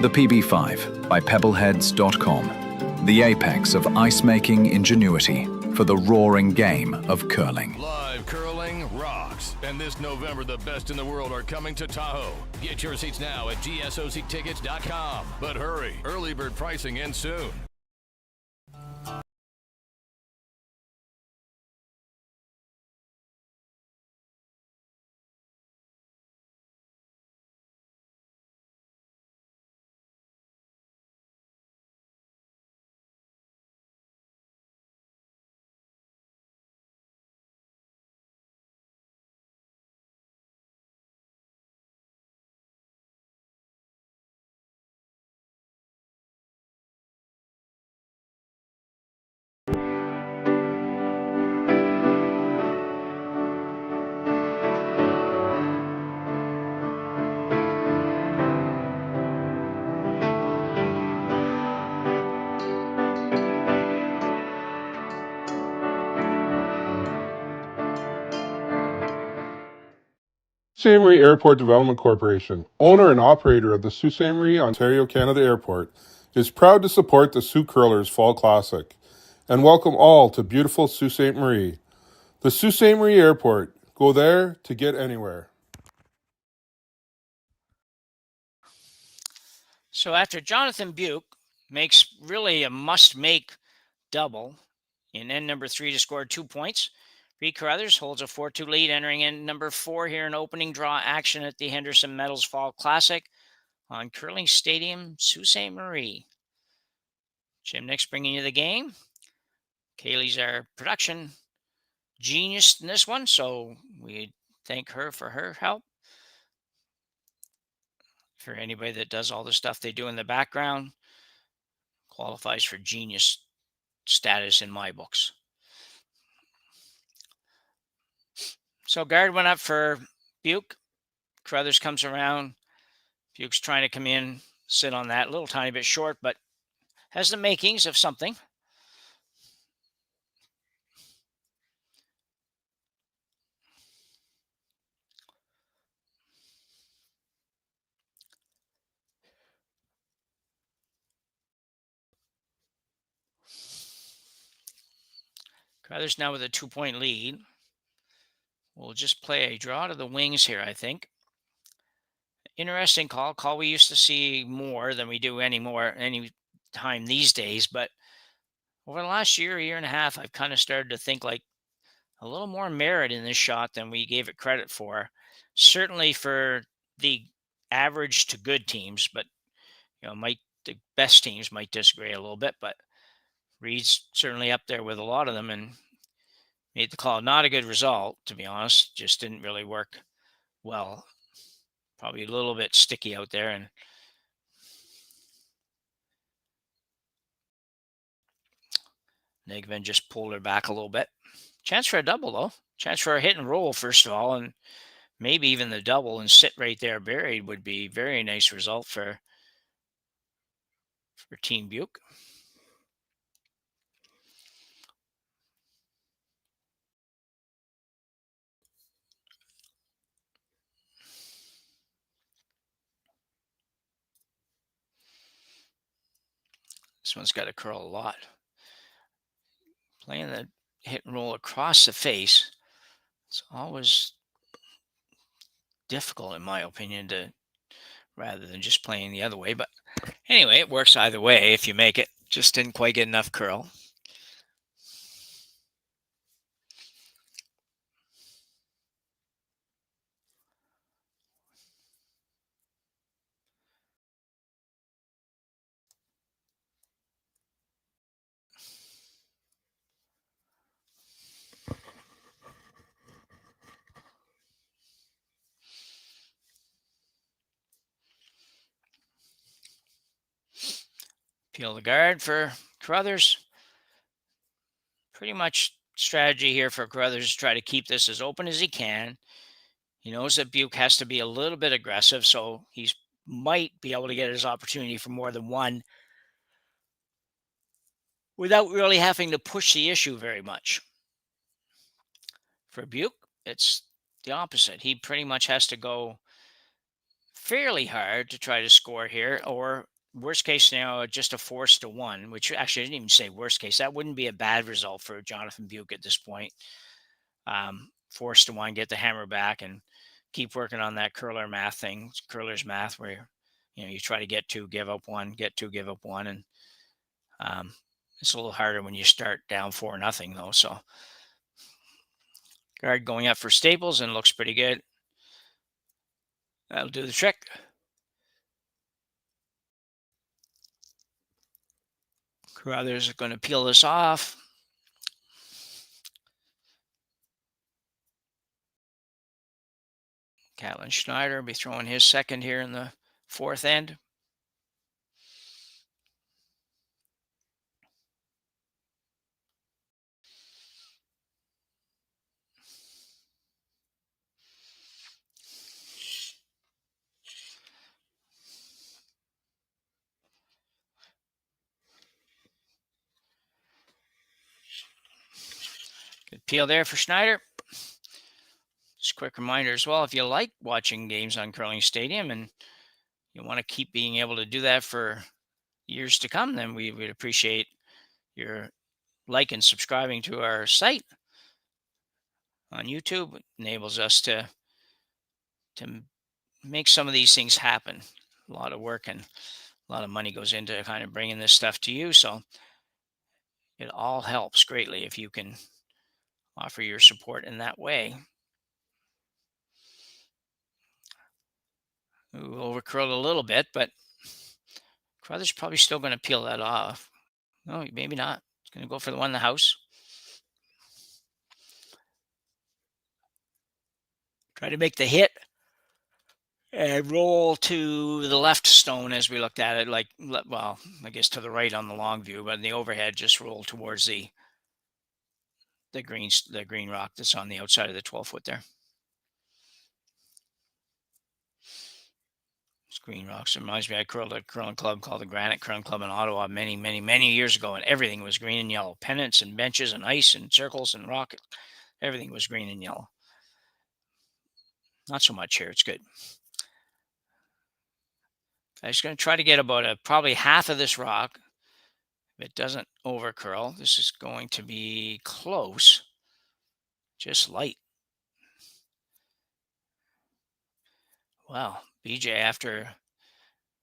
The PB5 by Pebbleheads.com, the apex of ice-making ingenuity for the roaring game of curling. Live curling rocks. And this November, the best in the world are coming to Tahoe. Get your seats now at gsoctickets.com. But hurry, early bird pricing ends soon. Ste.Marie Airport Development Corporation, owner and operator of the Sault Ste. Marie, Ontario, Canada Airport, is proud to support the Sioux Curlers Fall Classic and welcome all to beautiful Sault Ste. Marie. The Sault Ste. Marie Airport. Go there to get anywhere. So after Jonathan Beuk makes really a must-make double in end number 3 to score 2 points, Reid Carruthers holds a 4-2 lead entering in number 4 here in opening draw action at the Henderson Metals Fall Classic on Curling Stadium, Sault Ste. Marie. Jim Nix bringing you the game. Kaylee's our production genius in this one, so we thank her for her help. For anybody that does all the stuff they do in the background, qualifies for genius status in my books. So guard went up for Beuk. Carruthers comes around. Beuk's trying to come in, sit on that. A little tiny bit short, but has the makings of something. Carruthers now with a 2-point lead. We'll just play a draw to the wings here, I think. Interesting call we used to see more than we do any time these days. But over the last year and a half, I've kind of started to think like a little more merit in this shot than we gave it credit for. Certainly for the average to good teams, but the best teams might disagree a little bit. But Reid's certainly up there with a lot of them, and made the call. Not a good result, to be honest. Just didn't really work well. Probably a little bit sticky out there, and Negvin just pulled her back a little bit. Chance for a double, though. Chance for a hit and roll, first of all, and maybe even the double and sit right there buried would be a very nice result for Team Beuk. This one's got to curl a lot. Playing the hit and roll across the face, it's always difficult, in my opinion, to rather than just playing the other way. But anyway, it works either way if you make it. Just didn't quite get enough curl. Peel the guard for Carruthers. Pretty much strategy here for Carruthers to try to keep this as open as he can. He knows that Beuk has to be a little bit aggressive, so he might be able to get his opportunity for more than one without really having to push the issue very much. For Beuk, it's the opposite. He pretty much has to go fairly hard to try to score here, or worst case scenario, just a force to one, which actually I didn't even say worst case. That wouldn't be a bad result for Jonathan Beuk at this point. Force to one, get the hammer back, and keep working on that curler's math, where you try to get two, give up one, get two, give up one, and it's a little harder when you start down 4-0 though. So guard going up for Staples and looks pretty good. That'll do the trick. Carruthers are going to peel this off. Catlin Schneider will be throwing his second here in the fourth end. Good peel there for Schneider. Just a quick reminder as well, if you like watching games on Curling Stadium and you want to keep being able to do that for years to come, then we would appreciate your like and subscribing to our site on YouTube. It enables us to make some of these things happen. A lot of work and a lot of money goes into kind of bringing this stuff to you. So it all helps greatly if you can offer your support in that way. Ooh, overcurled a little bit, but Carruthers probably still going to peel that off. No, maybe not. He's going to go for the one in the house. Try to make the hit and roll to the left stone as we looked at it. Like, well, I guess to the right on the long view, but in the overhead, just roll towards the green rock that's on the outside of the 12-foot there. Green rocks. It reminds me, I curled a curling club called the Granite Curling Club in Ottawa many, many, many years ago, and everything was green and yellow. Pennants and benches and ice and circles and rock. Everything was green and yellow. Not so much here. It's good. I'm just going to try to get about probably half of this rock. If it doesn't overcurl, this is going to be close. Just light. Well, BJ, after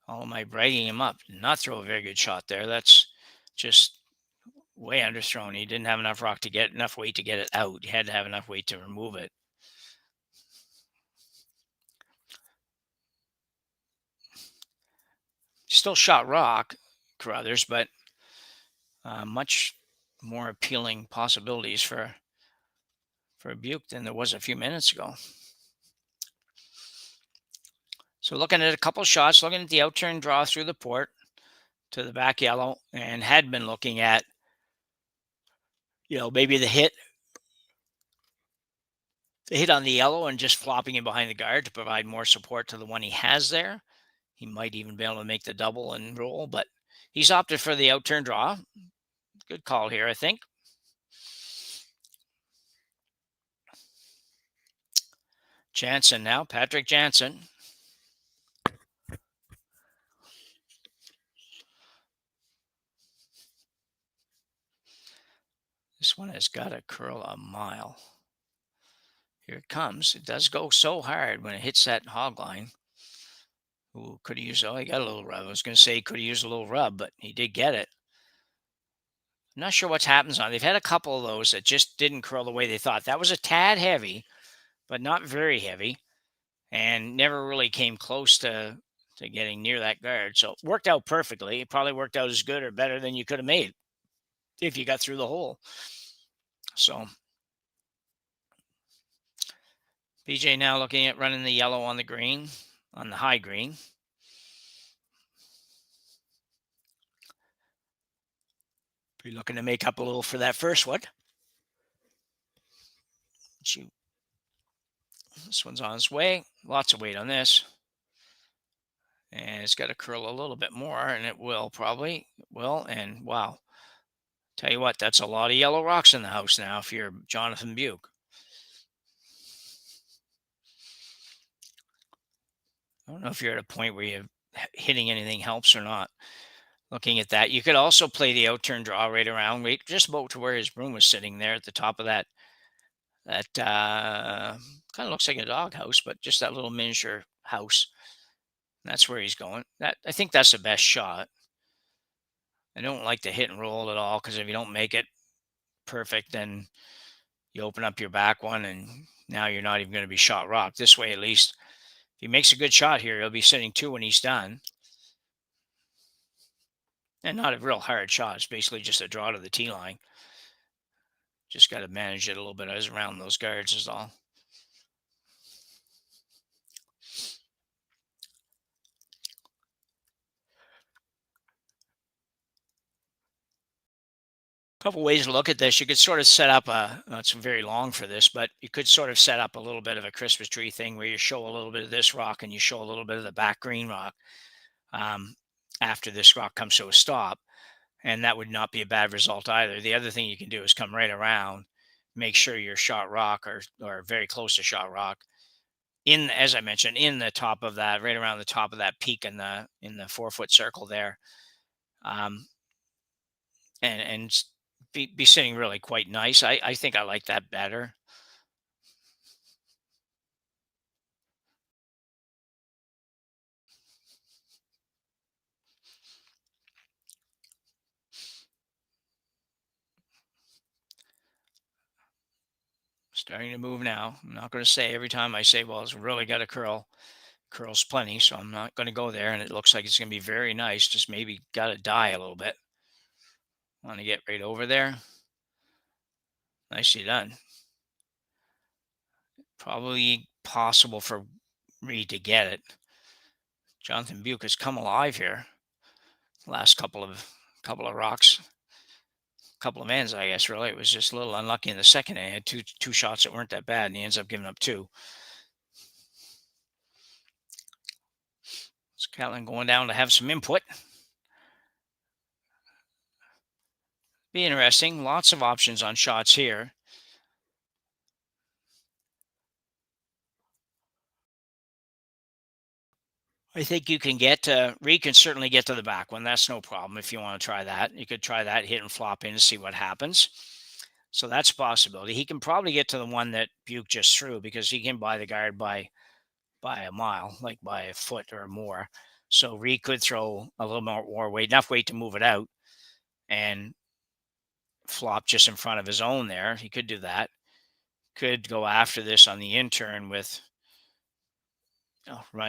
all of my bragging him up, did not throw a very good shot there. That's just way underthrown. He didn't have enough rock to get enough weight to get it out. He had to have enough weight to remove it. Still shot rock, Carruthers, but much more appealing possibilities for for Beuk than there was a few minutes ago. So looking at a couple shots, looking at the out-turn draw through the port to the back yellow, and had been looking at, maybe the hit on the yellow and just flopping it behind the guard to provide more support to the one he has there. He might even be able to make the double and roll, but he's opted for the out-turn draw. Good call here, I think. Jansen now, Patrick Jansen. This one has got to curl a mile. Here it comes. It does go so hard when it hits that hog line. Ooh, could have used, he got a little rub. I was going to say he could have used a little rub, but he did get it. I'm not sure what's happens on. They've had a couple of those that just didn't curl the way they thought. That was a tad heavy, but not very heavy, and never really came close to getting near that guard. So it worked out perfectly. It probably worked out as good or better than you could have made if you got through the hole. So BJ now looking at running the yellow on the green, on the high green. Be looking to make up a little for that first one. This one's on its way. Lots of weight on this. And it's got to curl a little bit more, and it will probably. It will, and wow. Tell you what, that's a lot of yellow rocks in the house now if you're Jonathan Beuk. I don't know if you're at a point where you're hitting anything helps or not. Looking at that, you could also play the out-turn draw right around, just about to where his broom was sitting there at the top of that kind of looks like a doghouse, but just that little miniature house. That's where he's going. I think that's the best shot. I don't like to hit and roll at all, because if you don't make it perfect, then you open up your back one, and now you're not even going to be shot rock. This way, at least, if he makes a good shot here, he'll be sitting 2 when he's done. And not a real hard shot. It's basically just a draw to the tee line. Just got to manage it a little bit as around those guards is all. Couple ways to look at this. You could sort of set up it's very long for this, but you could sort of set up a little bit of a Christmas tree thing where you show a little bit of this rock and you show a little bit of the back green rock after this rock comes to a stop. And that would not be a bad result either. The other thing you can do is come right around, make sure you're shot rock or very close to shot rock. As I mentioned, in the top of that, right around the top of that peak in the 4-foot circle there. And be sitting really quite nice. I think I like that better. Starting to move now. I'm not going to say every time I say, well, it's really got to curl. Curls plenty, so I'm not going to go there. And it looks like it's going to be very nice. Just maybe got to die a little bit. Want to get right over there. Nicely done. Probably possible for Reid to get it. Jonathan Beuk has come alive here. Last couple of rocks. Couple of ends, I guess, really. It was just a little unlucky in the second. He had two shots that weren't that bad, and he ends up giving up 2. So Catlin going down to have some input. Be interesting. Lots of options on shots here. I think you can get Reid can certainly get to the back one. That's no problem if you want to try that. You could try that, hit and flop in and see what happens. So that's a possibility. He can probably get to the one that Beuk just threw, because he can buy the guard by a mile, like by a foot or more. So Reid could throw a little more weight, enough weight to move it out and flop just in front of his own there. He could do that. Could go after this on the in-turn with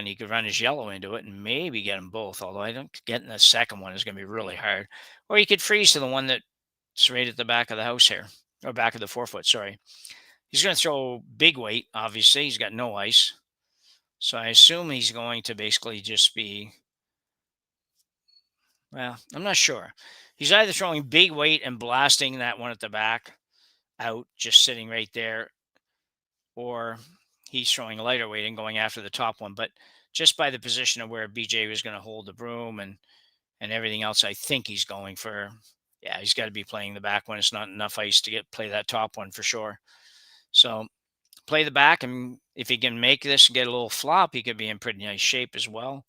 he could run his yellow into it and maybe get them both, although I don't getting the second one is going to be really hard. Or he could freeze to the one that's right at the back of the house here, or back of the 4-foot, sorry. He's going to throw big weight, obviously. He's got no ice. So I assume he's going to basically just be, well, I'm not sure. He's either throwing big weight and blasting that one at the back out, just sitting right there, or he's throwing lighter weight and going after the top one. But just by the position of where BJ was going to hold the broom and everything else, I think he's going for, yeah, he's got to be playing the back one. It's not enough ice to play that top one for sure. So play the back, and if he can make this and get a little flop, he could be in pretty nice shape as well.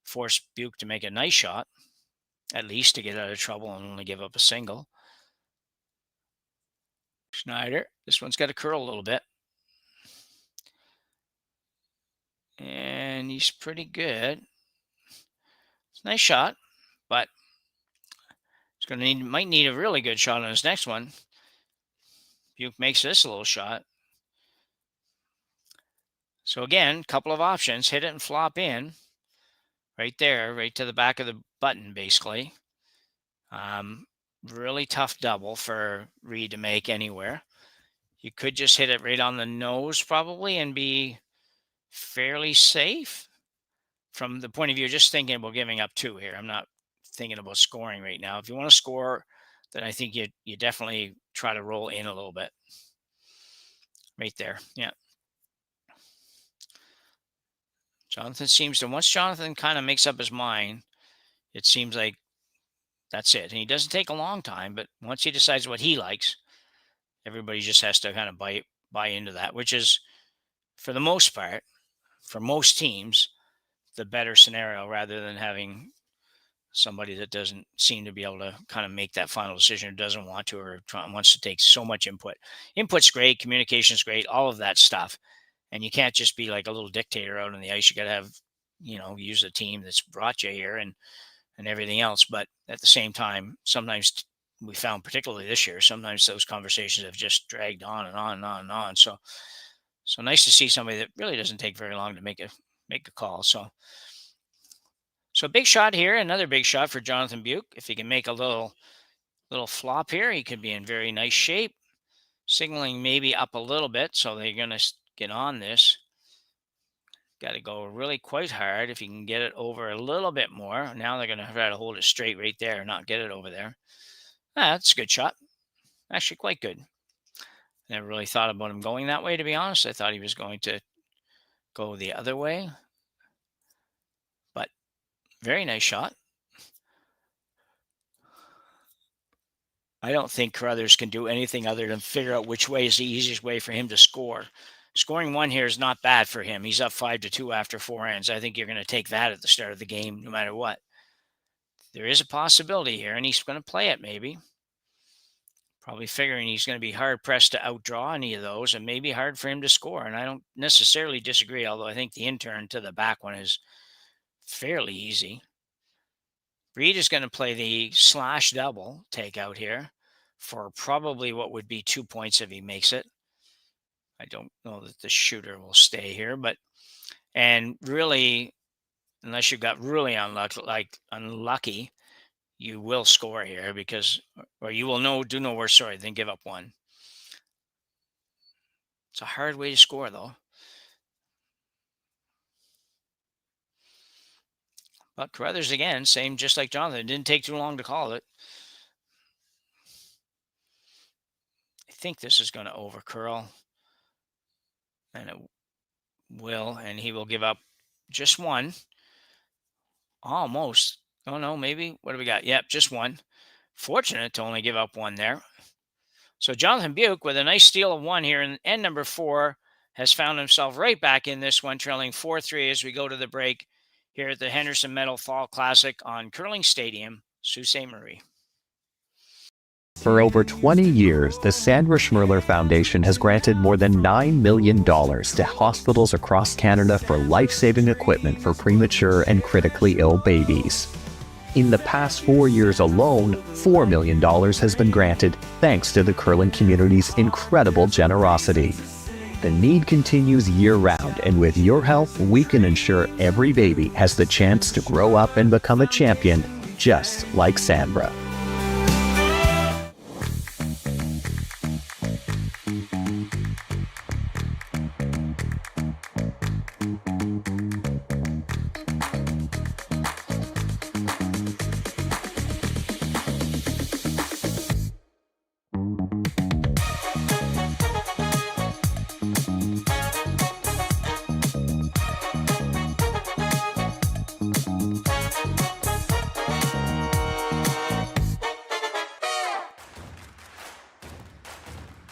Force Beuk to make a nice shot, at least to get out of trouble and only give up a single. Schneider, this one's got to curl a little bit. And he's pretty good. It's a nice shot, but he's going to might need a really good shot on his next one. Beuk makes this a little shot. So again, a couple of options. Hit it and flop in. Right there, right to the back of the button, basically. Really tough double for Reid to make anywhere. You could just hit it right on the nose probably and be fairly safe from the point of view, just thinking about giving up 2 here. I'm not thinking about scoring right now. If you want to score, then I think you definitely try to roll in a little bit. Right there, yeah. Jonathan seems to, once Jonathan kind of makes up his mind, it seems like that's it. And he doesn't take a long time, but once he decides what he likes, everybody just has to kind of buy into that, which is, for the most part, for most teams, the better scenario, rather than having somebody that doesn't seem to be able to kind of make that final decision, or doesn't want to, or wants to take so much input. Input's great, communication's great, all of that stuff. And you can't just be like a little dictator out on the ice. You got to have, use a team that's brought you here and everything else. But at the same time, sometimes we found, particularly this year, sometimes those conversations have just dragged on and on and on and on. So nice to see somebody that really doesn't take very long to make a call. So a big shot here, another big shot for Jonathan Beuk. If he can make a little flop here, he could be in very nice shape. Signaling maybe up a little bit, so they're going to get on this. Got to go really quite hard if you can get it over a little bit more. Now they're going to try to hold it straight right there, not get it over there. That's a good shot. Actually quite good. Never really thought about him going that way, to be honest. I thought he was going to go the other way. But very nice shot. I don't think Carruthers can do anything other than figure out which way is the easiest way for him to score. Scoring 1 here is not bad for him. He's up 5-2 after 4 ends. I think you're going to take that at the start of the game, no matter what. There is a possibility here, and he's going to play it maybe. Probably figuring he's going to be hard-pressed to outdraw any of those, and maybe hard for him to score. And I don't necessarily disagree, although I think the in-turn to the back one is fairly easy. Reid is going to play the slash double takeout here for probably what would be 2 points if he makes it. I don't know that the shooter will stay here, and really, unless you got really unlucky, you will score here or you will do no worse, than give up 1. It's a hard way to score, though. But Carruthers, again, same, just like Jonathan. It didn't take too long to call it. I think this is going to overcurl. And it will. And he will give up just 1. Almost. Oh, no, maybe. What do we got? Yep, just 1. Fortunate to only give up 1 there. So Jonathan Beuk, with a nice steal of 1 here in end number 4, has found himself right back in this one, trailing 4-3 as we go to the break here at the Henderson Medal Fall Classic on Curling Stadium, Sault Ste. Marie. For over 20 years, the Sandra Schmirler Foundation has granted more than $9 million to hospitals across Canada for life-saving equipment for premature and critically ill babies. In the past 4 years alone, $4 million has been granted thanks to the curling community's incredible generosity. The need continues year-round, and with your help, we can ensure every baby has the chance to grow up and become a champion, just like Sandra.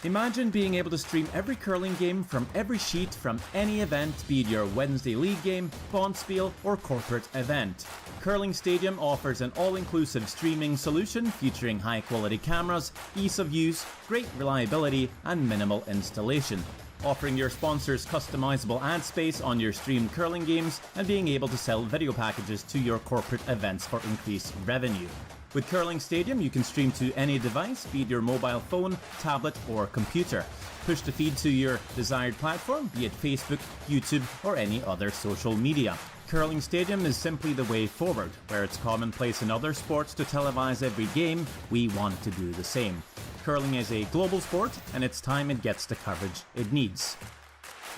Imagine being able to stream every curling game from every sheet from any event, be it your Wednesday league game, bonspiel, or corporate event. Curling Stadium offers an all-inclusive streaming solution featuring high-quality cameras, ease of use, great reliability, and minimal installation. Offering your sponsors customizable ad space on your streamed curling games and being able to sell video packages to your corporate events for increased revenue. With Curling Stadium, you can stream to any device, be it your mobile phone, tablet, or computer. Push the feed to your desired platform, be it Facebook, YouTube, or any other social media. Curling Stadium is simply the way forward. Where it's commonplace in other sports to televise every game, we want to do the same. Curling is a global sport, and it's time it gets the coverage it needs.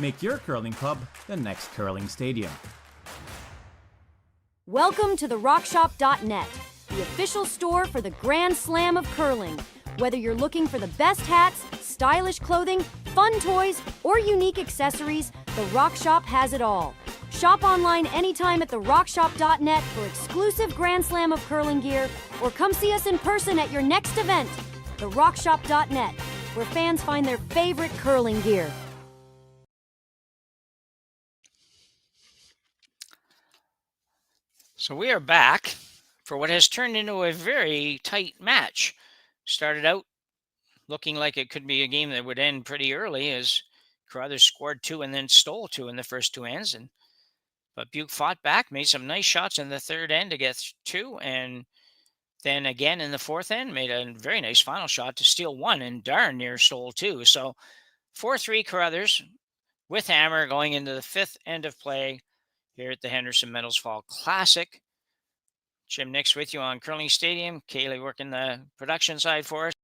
Make your curling club the next Curling Stadium. Welcome to the RockShop.net, the official store for the Grand Slam of curling. Whether you're looking for the best hats, stylish clothing, fun toys, or unique accessories, the Rock Shop has it all. Shop online anytime at therockshop.net for exclusive Grand Slam of curling gear, or come see us in person at your next event. TheRockShop.net, where fans find their favorite curling gear. So we are back for what has turned into a very tight match. Started out looking like it could be a game that would end pretty early as Carruthers scored 2 and then stole 2 in the first 2 ends. But Beuk fought back, made some nice shots in the third end to get 2, and then again in the fourth end, made a very nice final shot to steal 1 and darn near stole 2. So 4-3 Carruthers with hammer going into the 5th end of play here at the Henderson Metals Fall Classic. Jim Nix with you on Curling Stadium. Kaylee working the production side for us.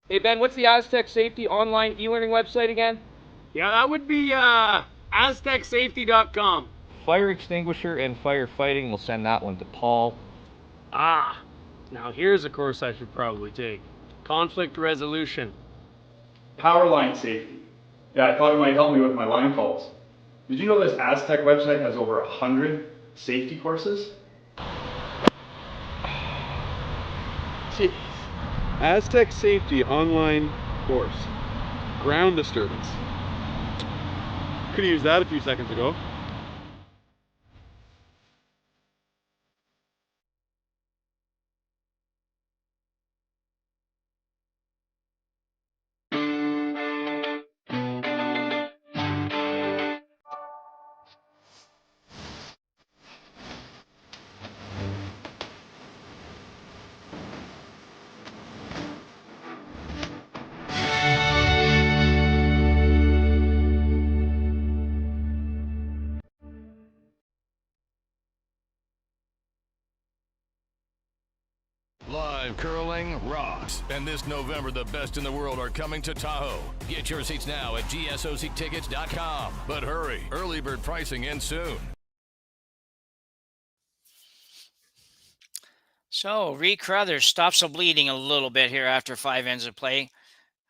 Hey Ben, what's the Aztec Safety online e-learning website again? Yeah, that would be aztecsafety.com. Fire extinguisher and firefighting, we'll send that one to Paul. Ah, now here's a course I should probably take. Conflict resolution. Power line safety. Yeah, I thought it might help me with my line calls. Did you know this Aztec website has over 100 safety courses? Jeez. Aztec Safety online course. Ground disturbance. Could have used that a few seconds ago. Live curling rocks. And this November, the best in the world are coming to Tahoe. Get your seats now at gsoctickets.com. But hurry, early bird pricing ends soon. So, Reid Carruthers stops the bleeding a little bit here after 5 ends of play.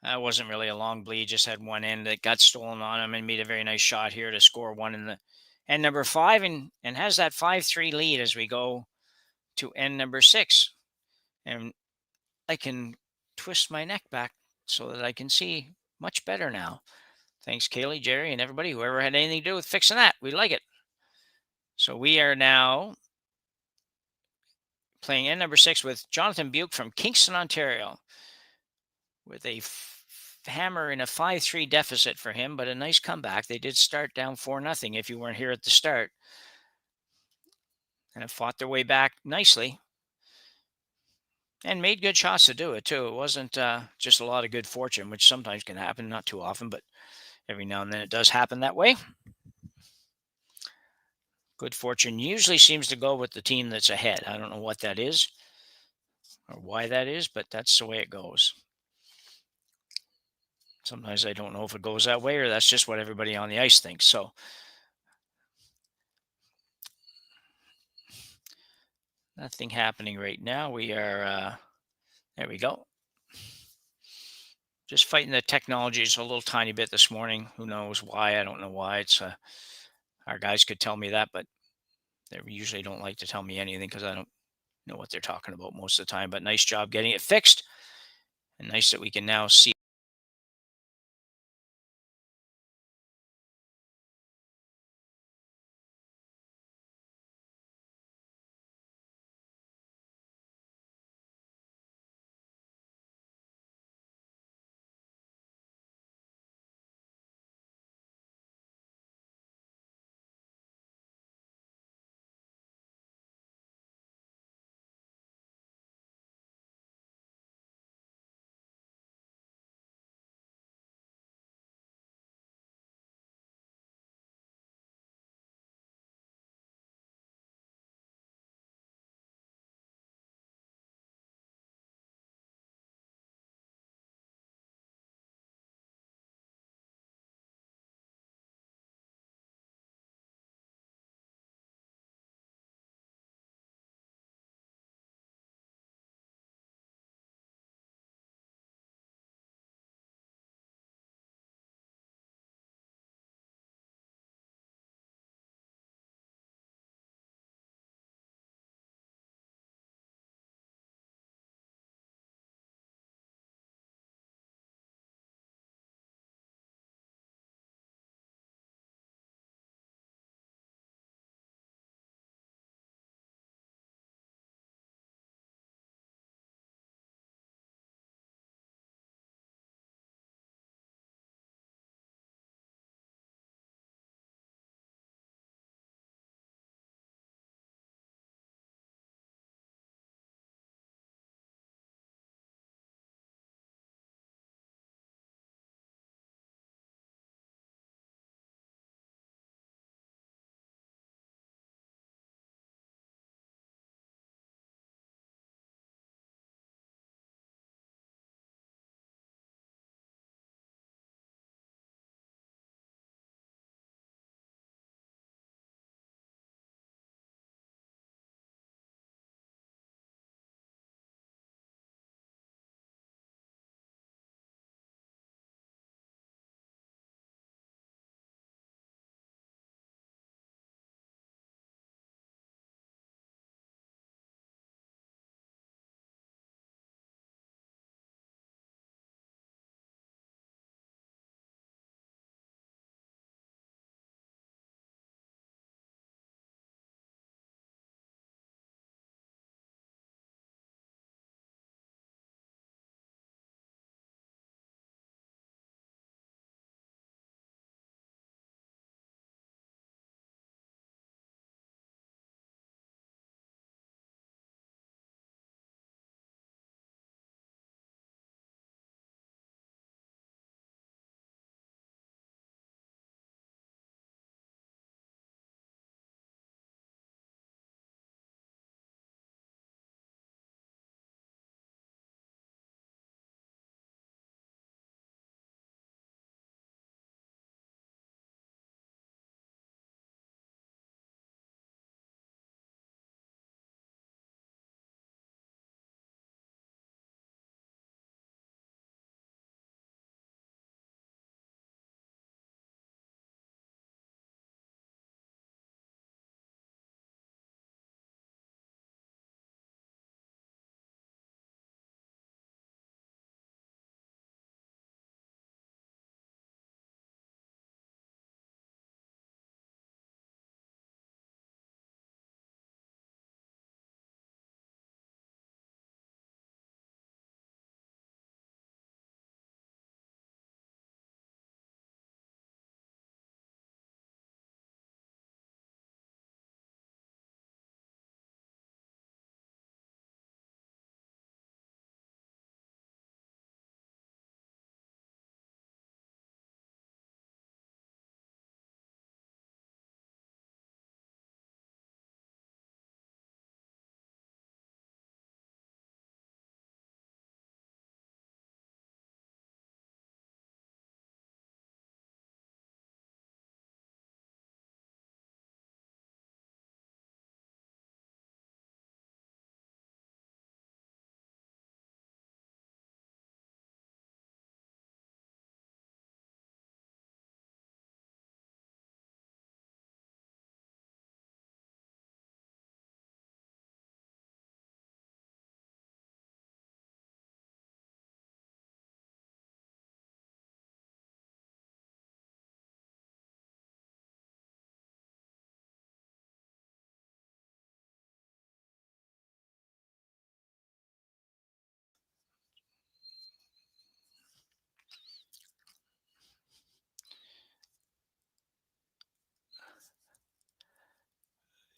It wasn't really a long bleed, just had one end that got stolen on him and made a very nice shot here to score one in the end number 5 and has that 5-3 lead as we go to end number 6. And I can twist my neck back so that I can see much better now. Thanks, Kaylee, Jerry, and everybody, whoever had anything to do with fixing that. We like it. So we are now playing end number 6 with Jonathan Beuk from Kingston, Ontario, with a hammer in a 5-3 deficit for him, but a nice comeback. They did start down 4-0 if you weren't here at the start, and have fought their way back nicely and made good shots to do it too. It wasn't just a lot of good fortune, which sometimes can happen, not too often, but every now and then it does happen that way. Good fortune usually seems to go with the team that's ahead. I don't know what that is or why that is, but that's the way it goes. Sometimes I don't know if it goes that way or that's just what everybody on the ice thinks. So nothing happening right now. We are, there we go. Just fighting the technologies a little tiny bit this morning. Who knows why? I don't know why. It's our guys could tell me that, but they usually don't like to tell me anything because I don't know what they're talking about most of the time. But nice job getting it fixed, and nice that we can now see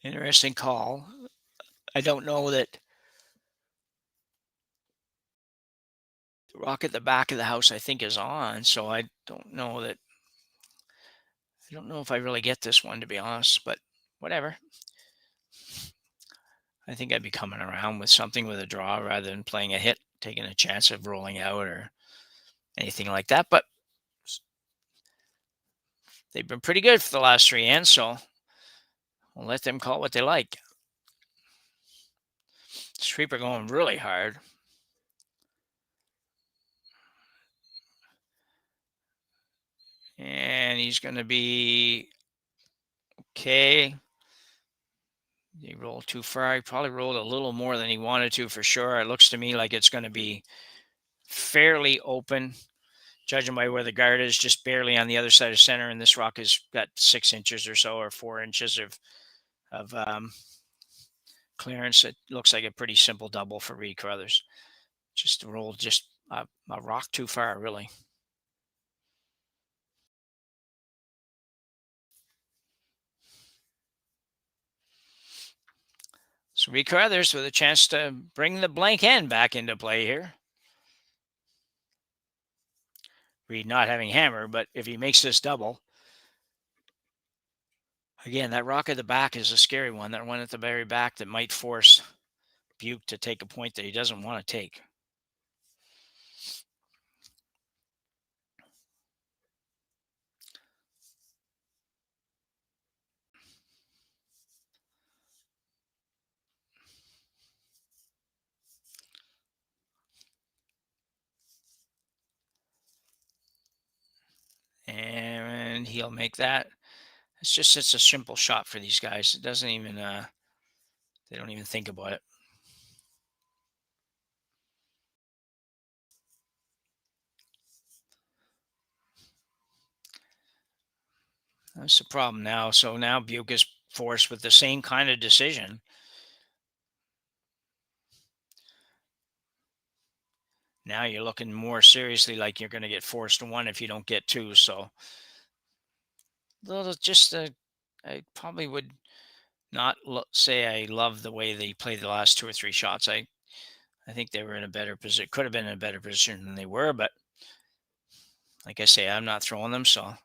Interesting call. I don't know that the rock at the back of the house, I think, is on, so I don't know that. I don't know if I really get this one, to be honest, but whatever. I think I'd be coming around with something with a draw rather than playing a hit, taking a chance of rolling out or anything like that. But they've been pretty good for the last 3 ends, so we'll let them call it what they like. Sweeper going really hard. And he's going to be okay. He rolled too far. He probably rolled a little more than he wanted to for sure. It looks to me like it's going to be fairly open, judging by where the guard is, just barely on the other side of center. And this rock has got 6 inches or so, or 4 inches of clearance. It looks like a pretty simple double for Reid Carruthers. Just rolled just a rock too far, really. So Reid Carruthers with a chance to bring the blank end back into play here. Reid not having hammer, but if he makes this double, again, that rock at the back is a scary one. That one at the very back that might force Beuk to take a point that he doesn't want to take. And he'll make that. It's a simple shot for these guys. It doesn't even, they don't even think about it. That's the problem now. So now Beuk is forced with the same kind of decision. Now you're looking more seriously like you're going to get forced to 1 if you don't get 2. So just I probably would not say I love the way they played the last 2 or 3 shots. I think they were in a better position. Could have been in a better position than they were, but like I say, I'm not throwing them. So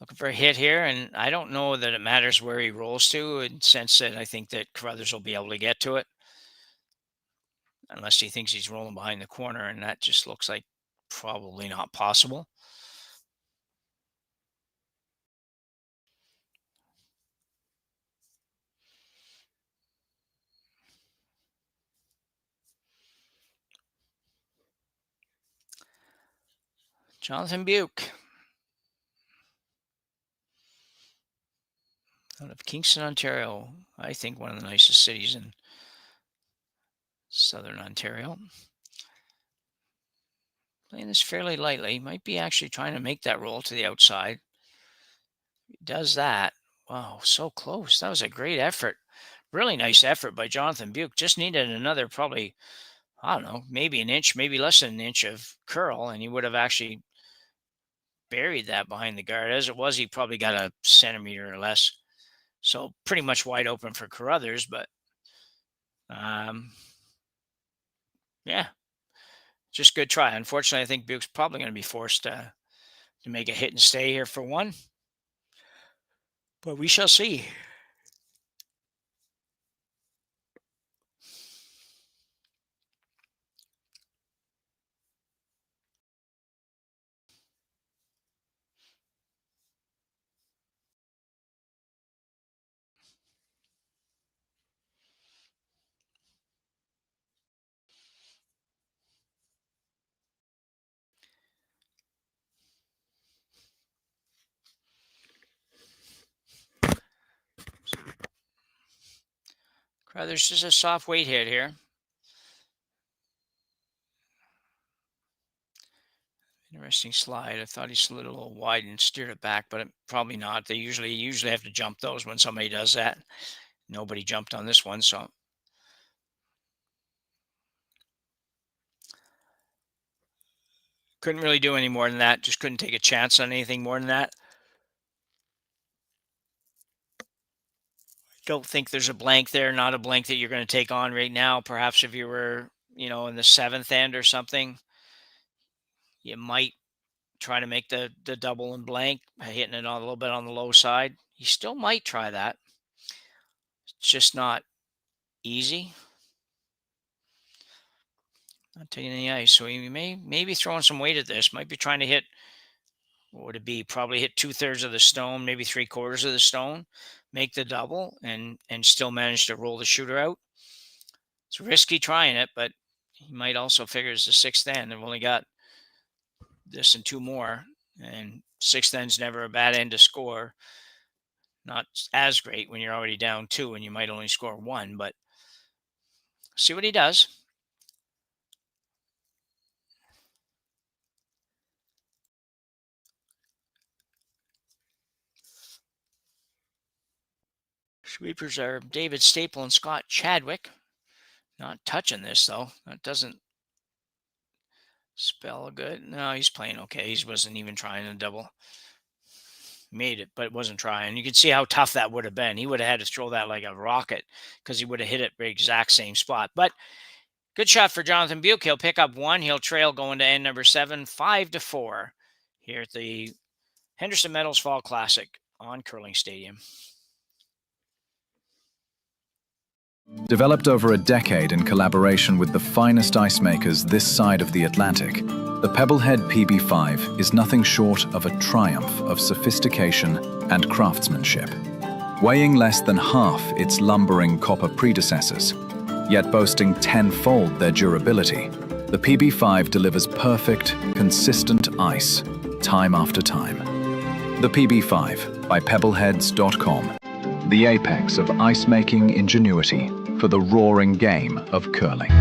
looking for a hit here, and I don't know that it matters where he rolls to, in the sense that I think that Carruthers will be able to get to it, unless he thinks he's rolling behind the corner, and that just looks like probably not possible. Jonathan Beuk out of Kingston, Ontario. I think one of the nicest cities in southern Ontario. Playing this fairly lightly. Might be actually trying to make that roll to the outside. He does that. Wow, so close. That was a great effort. Really nice effort by Jonathan Beuk. Just needed another probably, I don't know, maybe an inch, maybe less than an inch of curl, and he would have actually buried that behind the guard. As it was, he probably got a centimeter or less. So pretty much wide open for Carruthers, but yeah, just good try. Unfortunately, I think Beuk's probably going to be forced to make a hit and stay here for 1. But we shall see. Carruthers just a soft weight hit here. Interesting slide. I thought he slid a little wide and steered it back, but probably not. They usually have to jump those when somebody does that. Nobody jumped on this one, so couldn't really do any more than that. Just couldn't take a chance on anything more than that. Don't think there's a blank there, not a blank that you're going to take on right now. Perhaps if you were, in the seventh end or something, you might try to make the double and blank, hitting it on a little bit on the low side. You still might try that. It's just not easy. Not taking any ice, so you may be throwing some weight at this. Might be trying to hit. What would it be? Probably hit 2/3 of the stone, maybe 3/4 of the stone, make the double, and still manage to roll the shooter out. It's risky trying it, but he might also figure it's the sixth end. They've only got this and two more, and sixth end's never a bad end to score. Not as great when you're already down two and you might only score one, but see what he does. Sweepers are David Staple and Scott Chadwick. Not touching this, though. That doesn't spell good. No, he's playing okay. He wasn't even trying to double. Made it, but wasn't trying. You can see how tough that would have been. He would have had to throw that like a rocket because he would have hit it the exact same spot. But good shot for Jonathan Beuk. He'll pick up one. He'll trail going to end number 7, 5-4 here at the Henderson Metals Fall Classic on Curling Stadium. Developed over a decade in collaboration with the finest ice makers this side of the Atlantic, the Pebblehead PB5 is nothing short of a triumph of sophistication and craftsmanship. Weighing less than half its lumbering copper predecessors, yet boasting tenfold their durability, the PB5 delivers perfect, consistent ice, time after time. The PB5 by Pebbleheads.com. The apex of ice-making ingenuity for the roaring game of curling.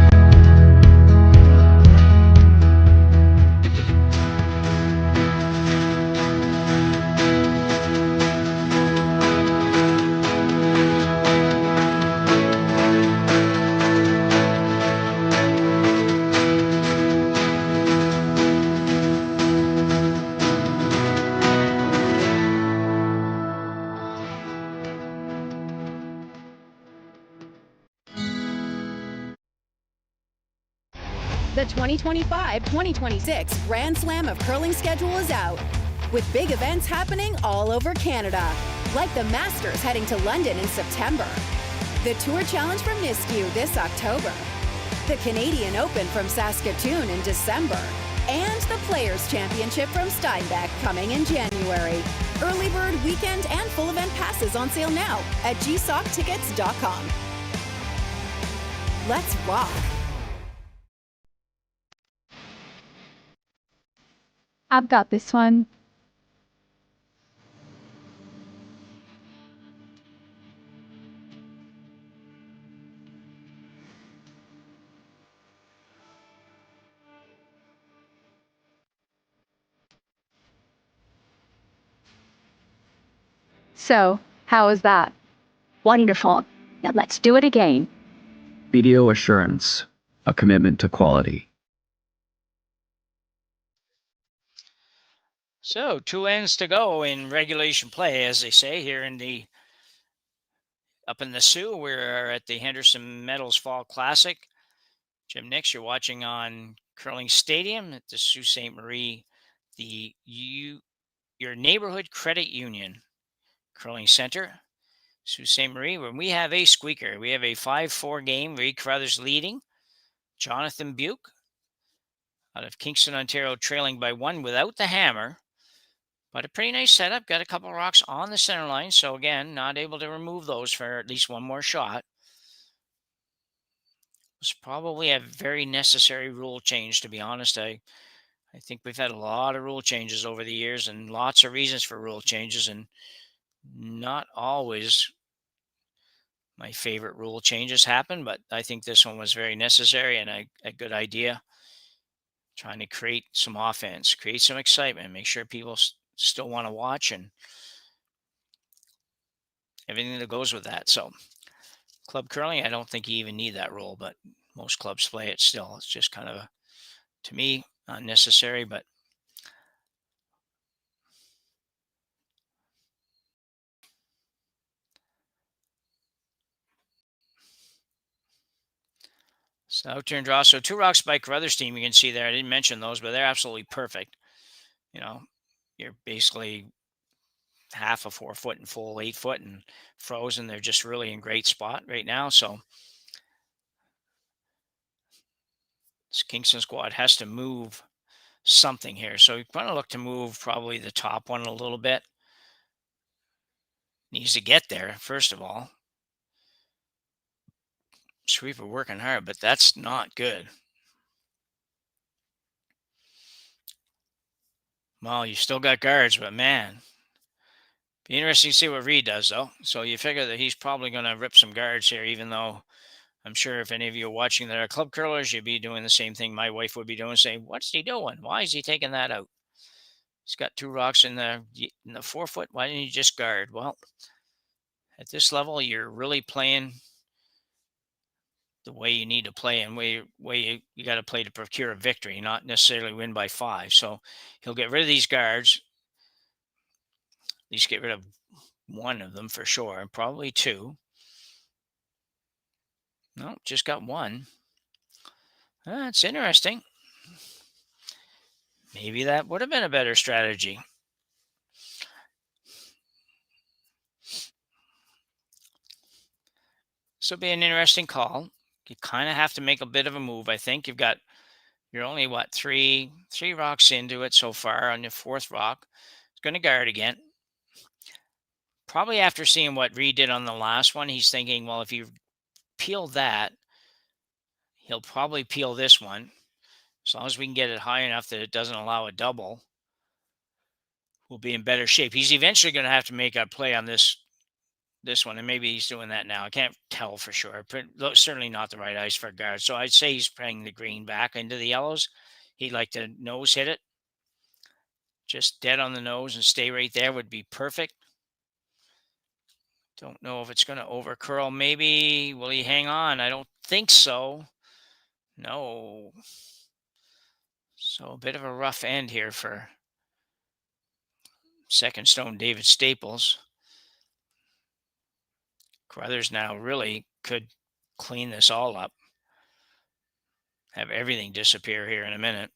The 2025-2026 Grand Slam of Curling schedule is out, with big events happening all over Canada, like the Masters heading to London in September, the Tour Challenge from YNCU this October, the Canadian Open from Saskatoon in December, and the Players' Championship from Steinbeck coming in January. Early bird weekend and full event passes on sale now at gsoctickets.com. Let's rock! I've got this one. So, how was that? Wonderful. Now let's do it again. Video assurance, a commitment to quality. So 2 ends to go in regulation play, as they say here up in the Sioux. We're at the Henderson Metals Fall Classic. Jim Nix, you're watching on Curling Stadium at the Sault Ste. Marie, your neighborhood credit union curling center, Sault Ste. Marie, when we have a squeaker. We have a 5-4 game. Reid Carruthers leading. Jonathan Beuk out of Kingston, Ontario, trailing by 1 without the hammer. But a pretty nice setup. Got a couple of rocks on the center line. So again, not able to remove those for at least one more shot. It's probably a very necessary rule change, to be honest. I think we've had a lot of rule changes over the years and lots of reasons for rule changes, and not always my favorite rule changes happen, but I think this one was very necessary and a good idea. Trying to create some offense, create some excitement, make sure people still want to watch and everything that goes with that. So club curling, I don't think you even need that rule, but most clubs play it still. It's just kind of, to me, unnecessary, but So outturn draw. So 2 rocks by Carruthers' team. You can see there. I didn't mention those, but they're absolutely perfect. You know, you're basically half a 4 foot and full 8 foot and frozen. They're just really in great spot right now. So this Kingston squad has to move something here. So you want to look to move probably the top one a little bit. Needs to get there, first of all. Sweeper working hard, but that's not good. Well, you still got guards, but man, be interesting to see what Reid does, though. So you figure that he's probably going to rip some guards here, even though I'm sure if any of you are watching that are club curlers, you'd be doing the same thing my wife would be doing, saying, what's he doing? Why is he taking that out? He's got 2 rocks in the 4 foot. Why didn't you just guard? Well, at this level, you're really playing the way you need to play and way you got to play to procure a victory, not necessarily win by 5. So he'll get rid of these guards. At least get rid of one of them for sure, and probably 2. No, just got 1. That's interesting. Maybe that would have been a better strategy. This will be an interesting call. You kind of have to make a bit of a move, I think. You're only, what, three rocks into it so far on your 4th rock. It's going to guard again. Probably after seeing what Reid did on the last one, he's thinking, well, if you peel that, he'll probably peel this one. As long as we can get it high enough that it doesn't allow a double, we'll be in better shape. He's eventually going to have to make a play on this one, and maybe he's doing that now. I can't tell for sure. But certainly not the right ice for a guard. So I'd say he's playing the green back into the yellows. He'd like to nose hit it. Just dead on the nose and stay right there would be perfect. Don't know if it's going to over curl. Maybe. Will he hang on? I don't think so. No. So a bit of a rough end here for second stone David Staples. Carruthers now really could clean this all up. Have everything disappear here in a minute.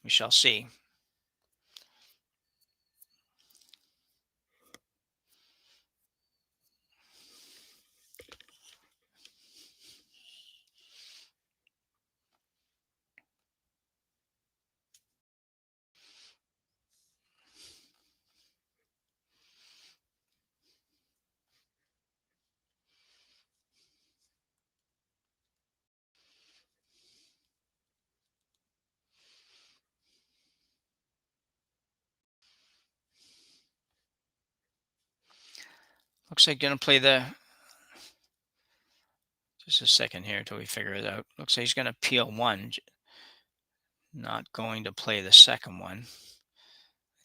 We shall see. Looks like going to play just a second here until we figure it out. Looks like he's going to peel 1. Not going to play the second one. I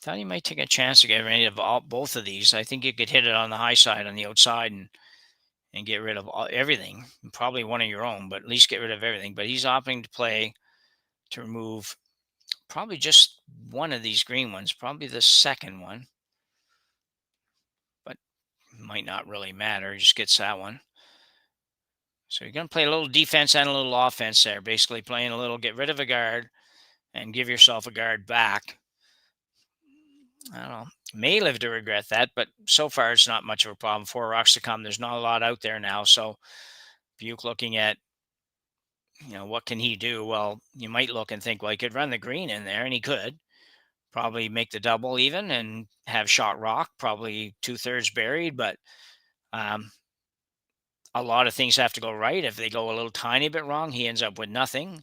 thought he might take a chance to get rid of both of these. I think you could hit it on the high side, on the outside, and get rid of everything. Probably one of your own, but at least get rid of everything. But he's opting to play to remove probably just one of these green ones, probably the second one. But might not really matter. He just gets that one. So you're going to play a little defense and a little offense there. Basically playing a little, get rid of a guard and give yourself a guard back. I don't know. May live to regret that, but so far it's not much of a problem. 4 rocks to come. There's not a lot out there now. So Beuk looking at, what can he do? Well, you might look and think, well, he could run the green in there, and he could. Probably make the double even and have shot rock, probably 2/3 buried, but a lot of things have to go right. If they go a little tiny bit wrong, he ends up with nothing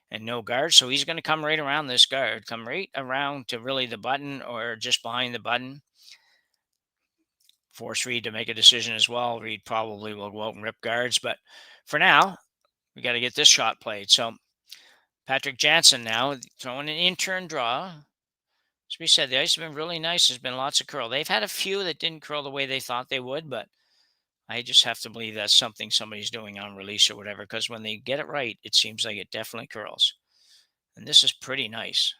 and no guard. So he's going to come right around this guard, come right around to really the button or just behind the button. Force Reid to make a decision as well. Reid probably will go out and rip guards, but for now, we got to get this shot played. So Patrick Jansen now throwing an in-turn draw. As we said, the ice has been really nice. There's been lots of curl. They've had a few that didn't curl the way they thought they would, but I just have to believe that's something somebody's doing on release or whatever, because when they get it right, it seems like it definitely curls. And this is pretty nice.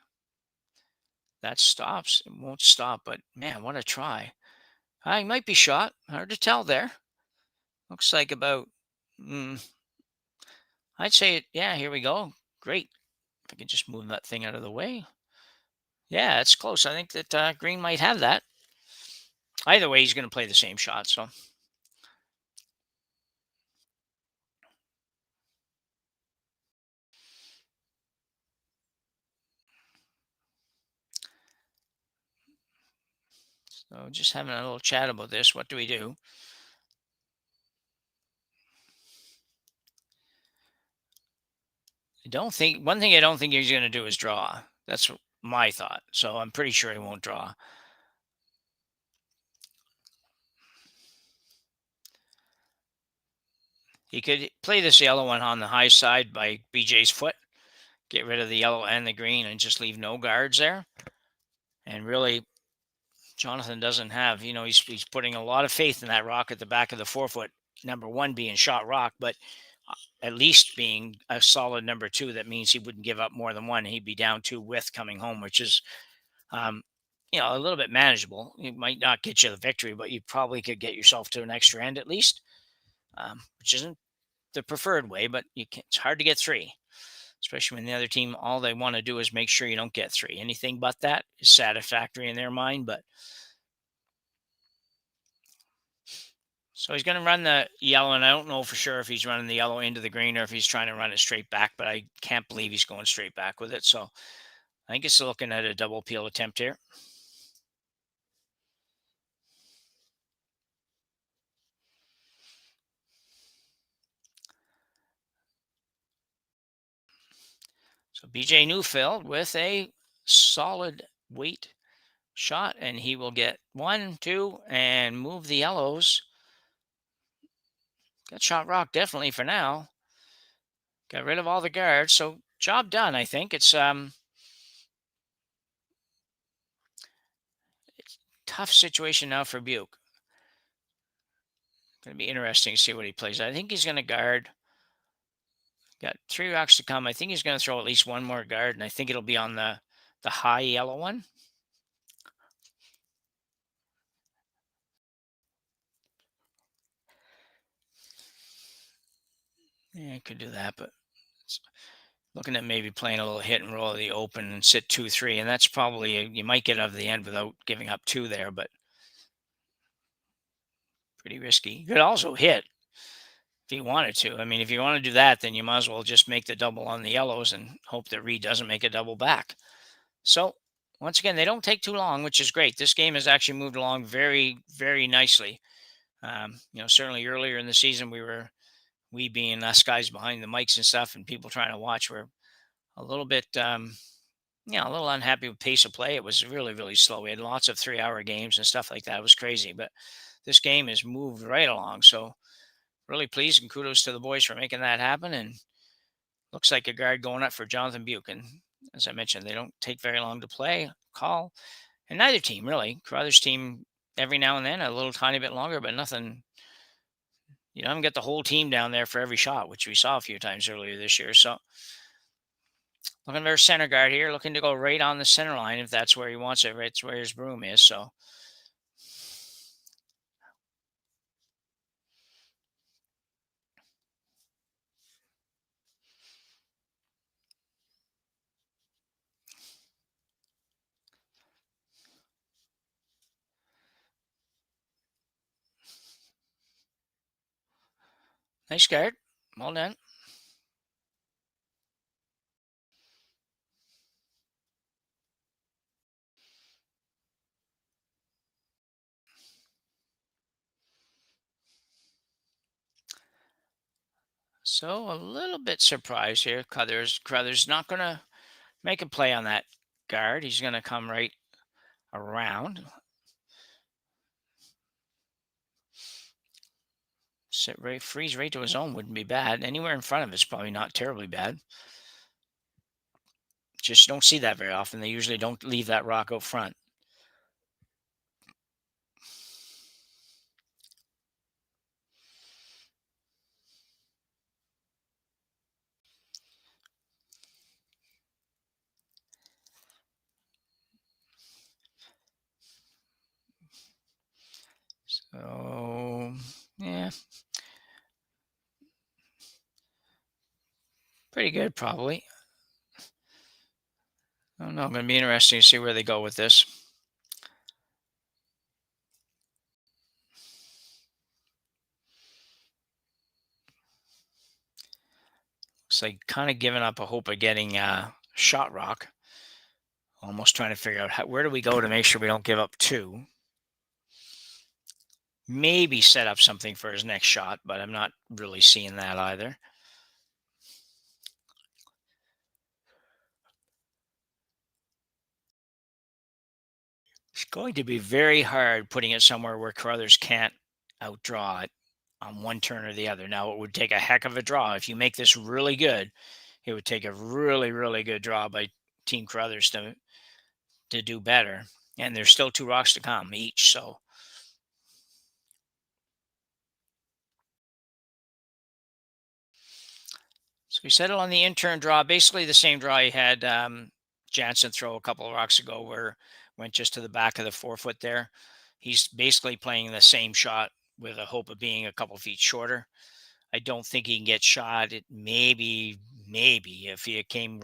That stops. It won't stop, but man, what a try. He might be shot. Hard to tell there. Looks like about I'd say it. Yeah, here we go. Great. If I could just move that thing out of the way. Yeah, it's close. I think that green might have that. Either way, he's going to play the same shot. So just having a little chat about this. What do we do? One thing I don't think he's going to do is draw. That's my thought. So I'm pretty sure he won't draw. He could play this yellow one on the high side by BJ's foot, get rid of the yellow and the green, and just leave no guards there. And really, Jonathan doesn't have, he's putting a lot of faith in that rock at the back of the 4-foot, number one being shot rock, but at least being a solid number two. That means he wouldn't give up more than one. He'd be down 2 with coming home, which is, a little bit manageable. It might not get you the victory, but you probably could get yourself to an extra end at least, which isn't the preferred way, but it's hard to get 3, especially when the other team, all they want to do is make sure you don't get 3. Anything but that is satisfactory in their mind. But so he's going to run the yellow, and I don't know for sure if he's running the yellow into the green or if he's trying to run it straight back, but I can't believe he's going straight back with it. So I think it's looking at a double peel attempt here. So BJ Newfield with a solid weight shot, and he will get 1, 2, and move the yellows. Got shot rock definitely for now. Got rid of all the guards, so job done. I think it's tough situation now for Beuk. Going to be interesting to see what he plays. I think he's going to guard. Got 3 rocks to come. I think he's going to throw at least one more guard, and I think it'll be on the high yellow one. Yeah, I could do that, but looking at maybe playing a little hit and roll of the open and sit 2-3, and that's probably you might get out of the end without giving up 2 there, but pretty risky. You could also hit if you wanted to. I mean, if you want to do that, then you might as well just make the double on the yellows and hope that Reid doesn't make a double back. So once again, they don't take too long, which is great. This game has actually moved along very, very nicely. Certainly earlier in the season, we being us guys behind the mics and stuff and people trying to watch were a little bit, a little unhappy with pace of play. It was really, really slow. We had lots of 3-hour games and stuff like that. It was crazy, but this game has moved right along. So really pleased, and kudos to the boys for making that happen. And looks like a guard going up for Jonathan Beuk. And as I mentioned, they don't take very long to play, call. And neither team, really. Carruthers' team, every now and then, a little tiny bit longer, but nothing. You haven't got the whole team down there for every shot, which we saw a few times earlier this year. So looking for a center guard here, looking to go right on the center line if that's where he wants it. Right where his broom is. So nice guard. Well done. So a little bit surprised here. Carruthers not going to make a play on that guard. He's going to come right around. Freeze right to his own wouldn't be bad. Anywhere in front of it's probably not terribly bad. Just don't see that very often. They usually don't leave that rock out front. So, yeah. Pretty good, probably. I don't know. Going to be interesting to see where they go with this. Looks like kind of giving up a hope of getting shot rock. Almost trying to figure out where do we go to make sure we don't give up 2. Maybe set up something for his next shot, but I'm not really seeing that either. It's going to be very hard putting it somewhere where Carruthers can't outdraw it on one turn or the other. Now, it would take a heck of a draw. If you make this really good, it would take a really, really good draw by Team Carruthers to do better. And there's still 2 rocks to come each, so. So we settled on the in-turn draw, basically the same draw he had Jansen throw a couple of rocks ago, where went just to the back of the 4-foot there. He's basically playing the same shot with a hope of being a couple feet shorter. I don't think he can get shot. It maybe if it came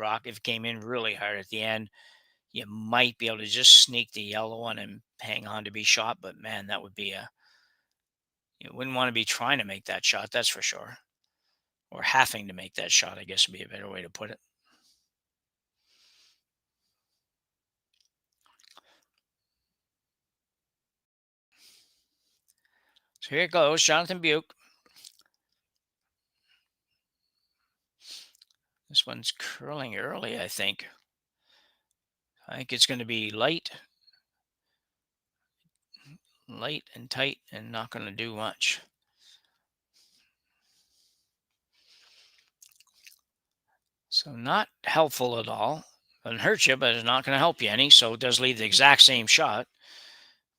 in really hard at the end, you might be able to just sneak the yellow one and hang on to be shot. But man, that would be you wouldn't want to be trying to make that shot, that's for sure. Or having to make that shot, I guess would be a better way to put it. So here it goes, Jonathan Beuk. This one's curling early, I think. I think it's going to be light and tight and not going to do much. So not helpful at all. Doesn't hurt you, but it's not going to help you any. So it does leave the exact same shot,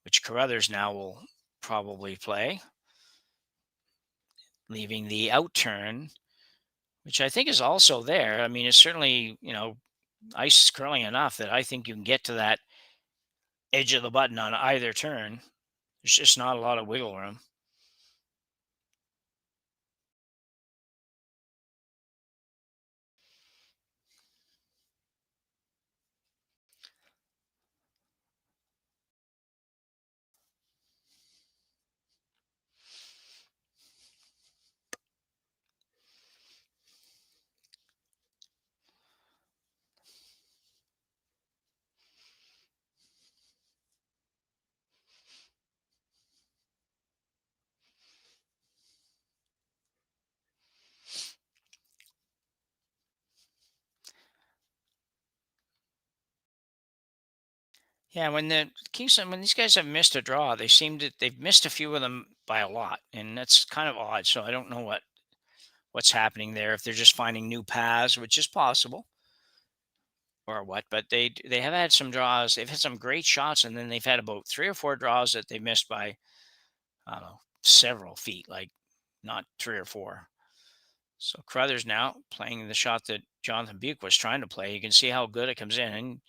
which Carruthers now will probably play. Leaving the out turn, which I think is also there. I mean, it's certainly, ice is curling enough that I think you can get to that edge of the button on either turn. There's just not a lot of wiggle room. Yeah, when Kingston, when these guys have missed a draw, they've missed a few of them by a lot, and that's kind of odd. So I don't know what's happening there. If they're just finding new paths, which is possible, or what. But they have had some draws. They've had some great shots, and then they've had about 3 or 4 draws that they missed by, I don't know, several feet, like not 3 or 4. So Carruthers now playing the shot that Jonathan Beuk was trying to play. You can see how good it comes in, and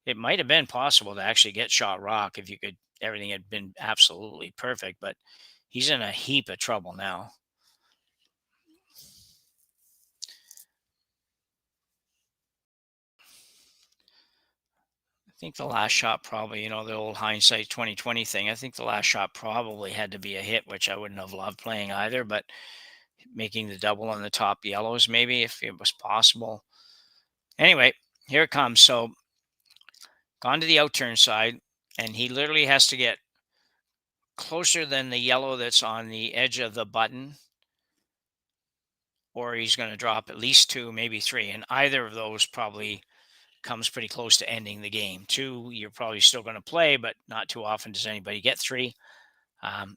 it might have been possible to actually get shot rock if everything had been absolutely perfect, but he's in a heap of trouble now. I think the last shot probably, the old hindsight 2020 thing, I think the last shot probably had to be a hit, which I wouldn't have loved playing either, but making the double on the top yellows, maybe, if it was possible. Anyway, here it comes. So gone to the outturn side, and he literally has to get closer than the yellow that's on the edge of the button, or he's going to drop at least 2, maybe 3, and either of those probably comes pretty close to ending the game. 2, you're probably still going to play, but not too often does anybody get 3,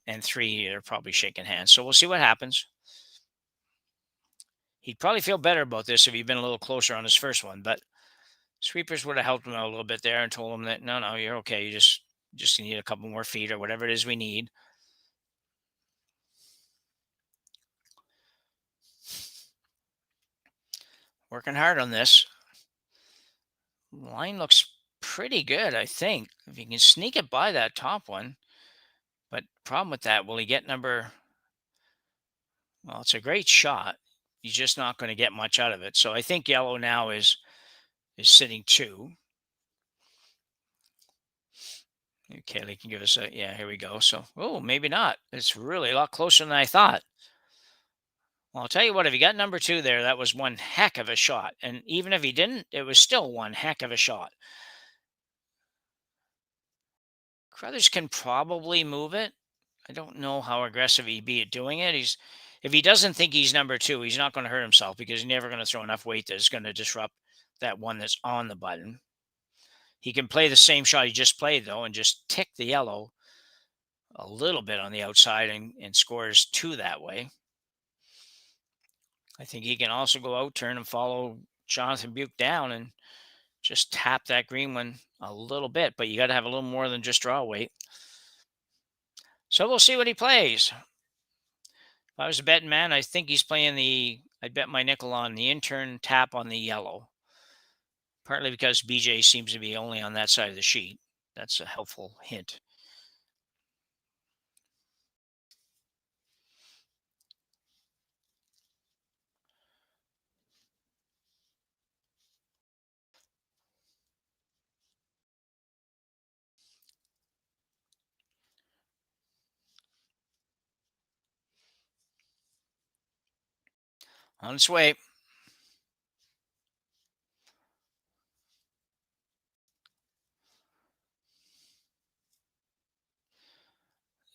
and 3, they're probably shaking hands. So we'll see what happens. He'd probably feel better about this if he'd been a little closer on his first one, but sweepers would have helped him out a little bit there and told him that, no, you're okay. You just need a couple more feet or whatever it is we need. Working hard on this. Line looks pretty good, I think. If he can sneak it by that top one. But problem with that, will he get number... Well, it's a great shot. he's just not going to get much out of it. So I think yellow now is sitting 2. Okay, they can give us a, yeah, here we go. So, oh, maybe not. It's really a lot closer than I thought. Well, I'll tell you what, if he got number 2 there, that was one heck of a shot. And even if he didn't, it was still one heck of a shot. Carruthers can probably move it. I don't know how aggressive he'd be at doing it. If he doesn't think he's number 2, he's not going to hurt himself because he's never going to throw enough weight that's going to disrupt that one that's on the button. He can play the same shot he just played, though, and just tick the yellow a little bit on the outside and scores 2 that way. I think he can also go out, turn, and follow Jonathan Beuk down and just tap that green one a little bit. But you got to have a little more than just draw weight. So we'll see what he plays. If I was a betting man, I think he's playing I'd bet my nickel on the in-turn tap on the yellow. Partly because BJ seems to be only on that side of the sheet. That's a helpful hint. On its way.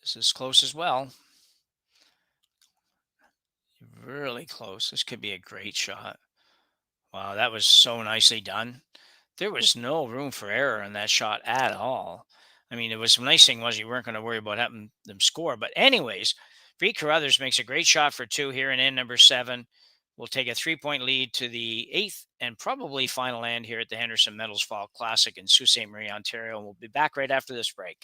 This is close as well. Really close. This could be a great shot. Wow, that was so nicely done. There was no room for error in that shot at all. I mean, it was nice thing was you weren't going to worry about having them score. But anyways, Reid Carruthers makes a great shot for 2 here in end number 7. We'll take a 3-point lead to the 8th and probably final end here at the Henderson Metals Fall Classic in Sault Ste. Marie, Ontario. And we'll be back right after this break.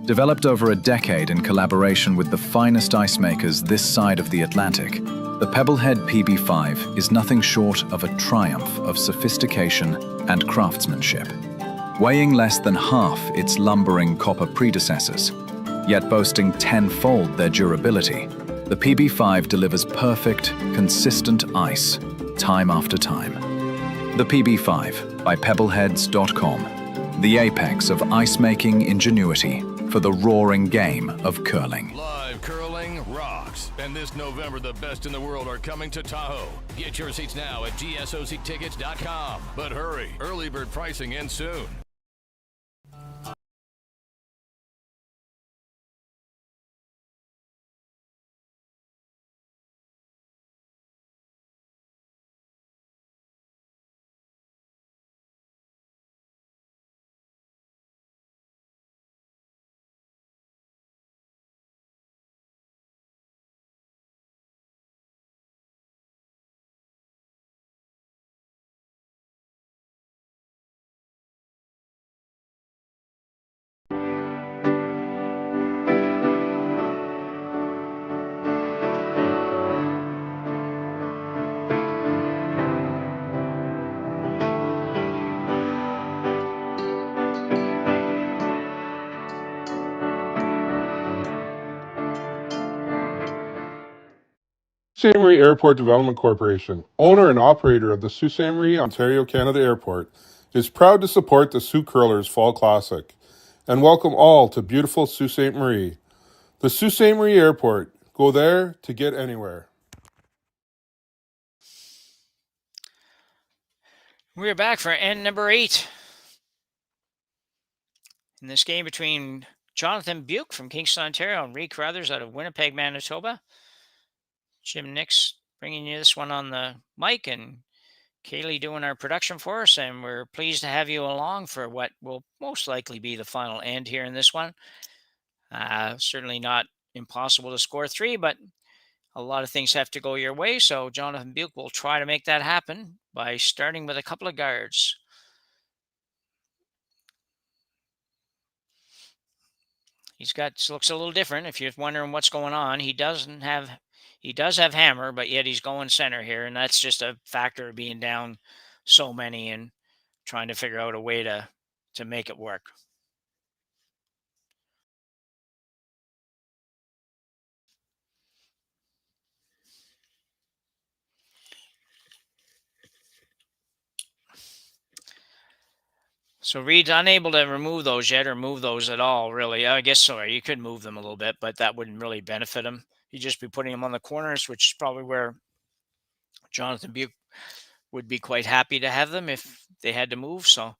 Developed over a decade in collaboration with the finest ice makers this side of the Atlantic, the Pebblehead PB5 is nothing short of a triumph of sophistication and craftsmanship. Weighing less than half its lumbering copper predecessors, yet boasting tenfold their durability, the PB5 delivers perfect, consistent ice, time after time. The PB5 by Pebbleheads.com, the apex of ice-making ingenuity for the roaring game of curling. Live curling rocks. And this November, the best in the world are coming to Tahoe. Get your seats now at gsoctickets.com. But hurry, early bird pricing ends soon. Ste.Marie Airport Development Corporation, owner and operator of the Sault Ste. Marie, Ontario, Canada Airport, is proud to support the Sioux Curlers Fall Classic and welcome all to beautiful Sault Ste. Marie. The Sault Ste. Marie Airport. Go there to get anywhere. We're back for end number 8. In this game between Jonathan Beuk from Kingston, Ontario, and Reid Carruthers out of Winnipeg, Manitoba. Jim Nix bringing you this one on the mic, and Kaylee doing our production for us, and we're pleased to have you along for what will most likely be the final end here in this one. Certainly not impossible to score 3, but a lot of things have to go your way, so Jonathan Beuk will try to make that happen by starting with a couple of guards. Looks a little different if you're wondering what's going on. He He does have hammer, but yet he's going center here, and that's just a factor of being down so many and trying to figure out a way to make it work. So Reid's unable to remove those yet or move those at all, really. I guess, sorry, you could move them a little bit, but that wouldn't really benefit him. You'd just be putting them on the corners, which is probably where Jonathan Beuk would be quite happy to have them if they had to move. So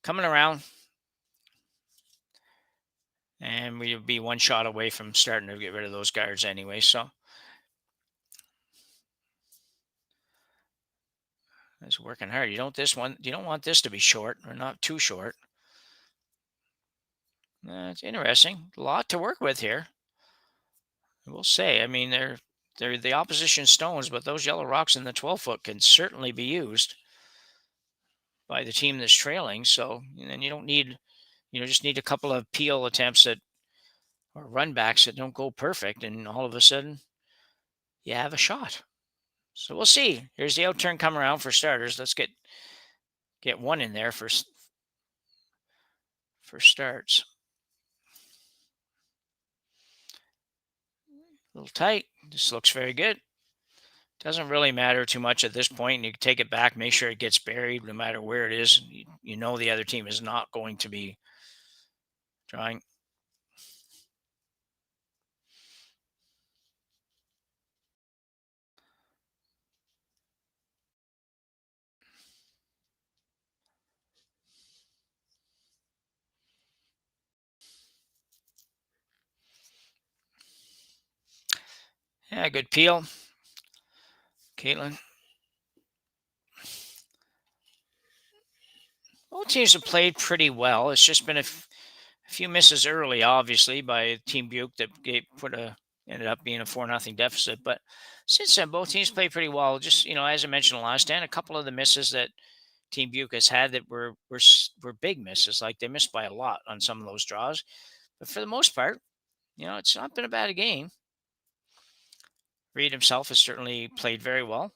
coming around, and we'd be one shot away from starting to get rid of those guards anyway. So it's working hard. You don't want this to be short or not too short. It's interesting. A lot to work with here. I will say, I mean, they're the opposition stones, but those yellow rocks in the 12-foot can certainly be used by the team that's trailing. So, and then you don't need, just need a couple of peel attempts or run backs that don't go perfect, and all of a sudden you have a shot. So we'll see. Here's the out turn come around for starters. Let's get one in there for starts. A little tight. This looks very good. Doesn't really matter too much at this point. You can take it back, make sure it gets buried no matter where it is. You know the other team is not going to be trying. Yeah, good peel. Caitlin. Both teams have played pretty well. It's just been a few misses early, obviously, by Team Beuk that ended up being a 4-0 deficit. But since then, both teams played pretty well. Just, as I mentioned last time, a couple of the misses that Team Beuk has had that were big misses. Like they missed by a lot on some of those draws. But for the most part, it's not been a bad game. Reid himself has certainly played very well.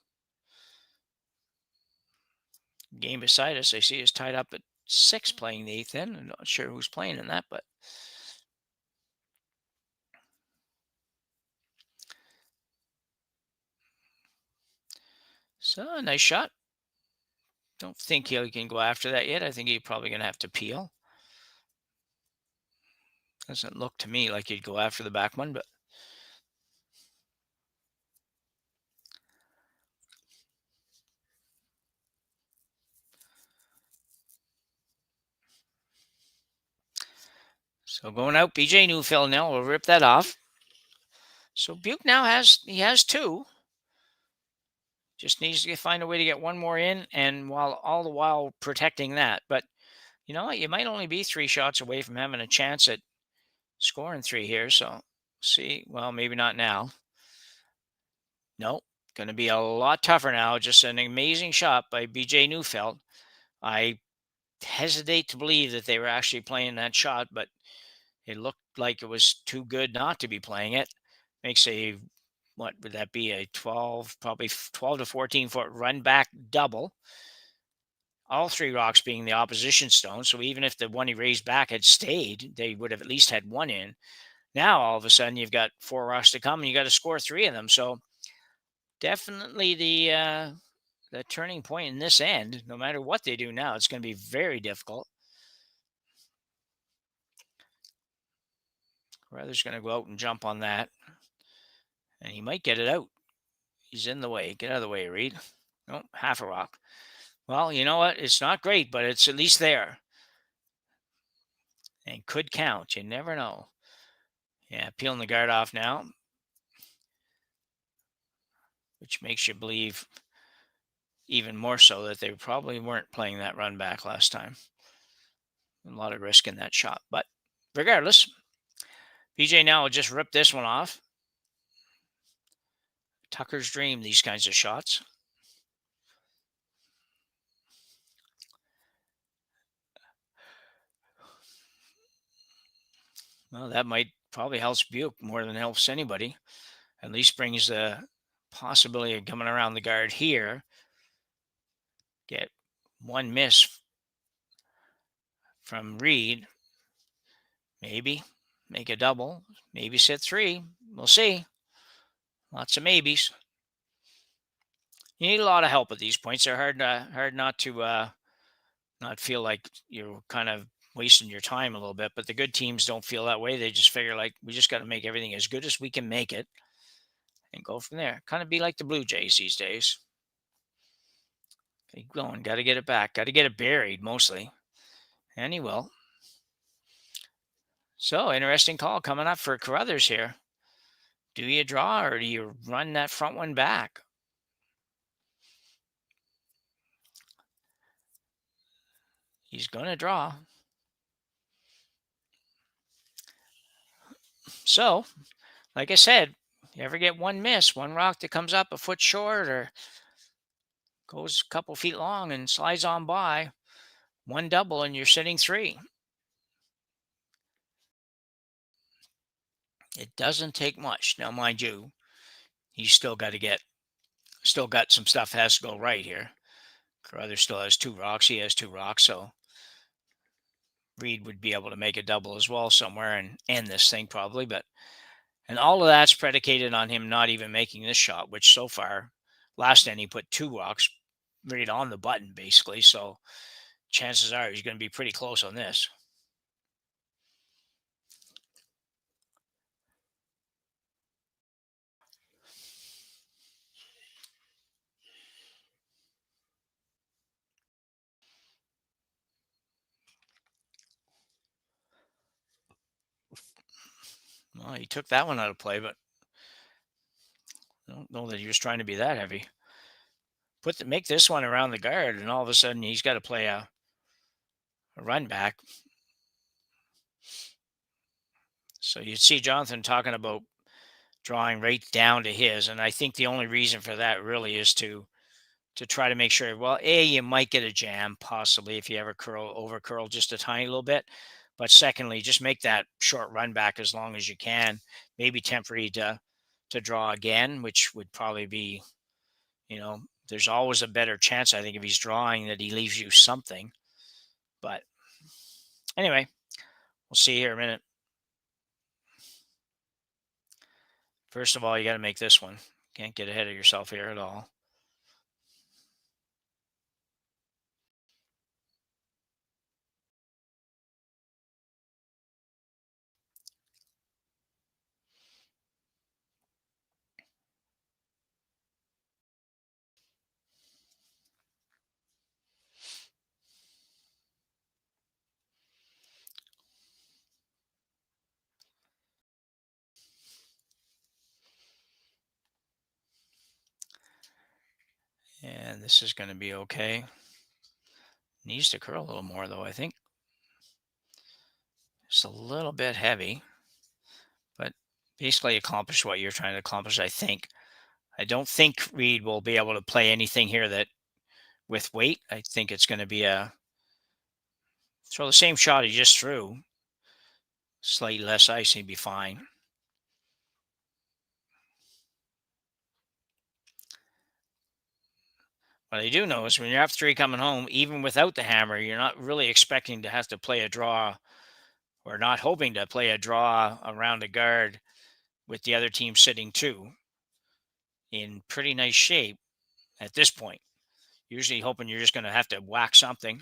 Game beside us, I see, is tied up at 6 playing the 8th inning. I'm not sure who's playing in that, but so nice shot. Don't think he can go after that yet. I think he's probably going to have to peel. Doesn't look to me like he'd go after the back one, but so going out, BJ Neufeld now will rip that off. So Beuk now has 2. Just needs to find a way to get one more in, and all the while protecting that. But you know what? You might only be 3 shots away from having a chance at scoring 3 here. So see, well, maybe not now. Nope. Going to be a lot tougher now. Just an amazing shot by BJ Neufeld. I hesitate to believe that they were actually playing that shot, but it looked like it was too good not to be playing it. Makes what would that be? A 12 to 14 foot run back double. All 3 rocks being the opposition stone. So even if the one he raised back had stayed, they would have at least had 1 in. Now, all of a sudden, you've got 4 rocks to come and you got to score 3 of them. So definitely the turning point in this end. No matter what they do now, it's going to be very difficult. Carruthers going to go out and jump on that. And he might get it out. He's in the way. Get out of the way, Reid. Nope, half a rock. Well, you know what? It's not great, but it's at least there. And could count. You never know. Yeah, peeling the guard off now. Which makes you believe even more so that they probably weren't playing that run back last time. A lot of risk in that shot. But regardless, BJ now will just rip this one off. Tucker's dream, these kinds of shots. Well, that might probably help Beuk more than helps anybody. at least brings the possibility of coming around the guard here. Get one miss from Reid. Maybe make a double. Maybe sit 3. We'll see. Lots of maybes. You need a lot of help at these points. They're hard not to not feel like you're kind of wasting your time a little bit. But the good teams don't feel that way. They just figure like we just got to make everything as good as we can make it and go from there. Kind of be like the Blue Jays these days. Keep going. Got to get it back. Got to get it buried mostly. And he will. So, interesting call coming up for Carruthers here. Do you draw or do you run that front one back? He's going to draw. So, like I said, you ever get one miss, one rock that comes up a foot short or goes a couple feet long and slides on by, one double and you're sitting 3. It doesn't take much. Now, mind you, he's still got some stuff that has to go right here. Carruthers still has 2 rocks. He has 2 rocks, so Reid would be able to make a double as well somewhere and end this thing probably. And all of that's predicated on him not even making this shot, which so far, last end he put 2 rocks right on the button basically. So chances are he's going to be pretty close on this. Well, he took that one out of play, but I don't know that he was trying to be that heavy. Make this one around the guard, and all of a sudden he's got to play a run back. So you'd see Jonathan talking about drawing right down to his, and I think the only reason for that really is to try to make sure, well, A, you might get a jam, possibly, if you ever over curl just a tiny little bit. But secondly, just make that short run back as long as you can. Maybe tempt Reid to draw again, which would probably be, there's always a better chance, I think, if he's drawing that he leaves you something. But anyway, we'll see here in a minute. First of all, you got to make this one. Can't get ahead of yourself here at all. And this is going to be okay. Needs to curl a little more, though, I think. Just a little bit heavy. But basically accomplish what you're trying to accomplish, I think. I don't think Reid will be able to play anything here that with weight. I think it's going to be throw the same shot he just threw. Slightly less ice, he'd be fine. What I do know is when you have 3 coming home, even without the hammer, you're not really expecting to have to play a draw or not hoping to play a draw around a guard with the other team sitting 2 in pretty nice shape at this point. Usually hoping you're just going to have to whack something.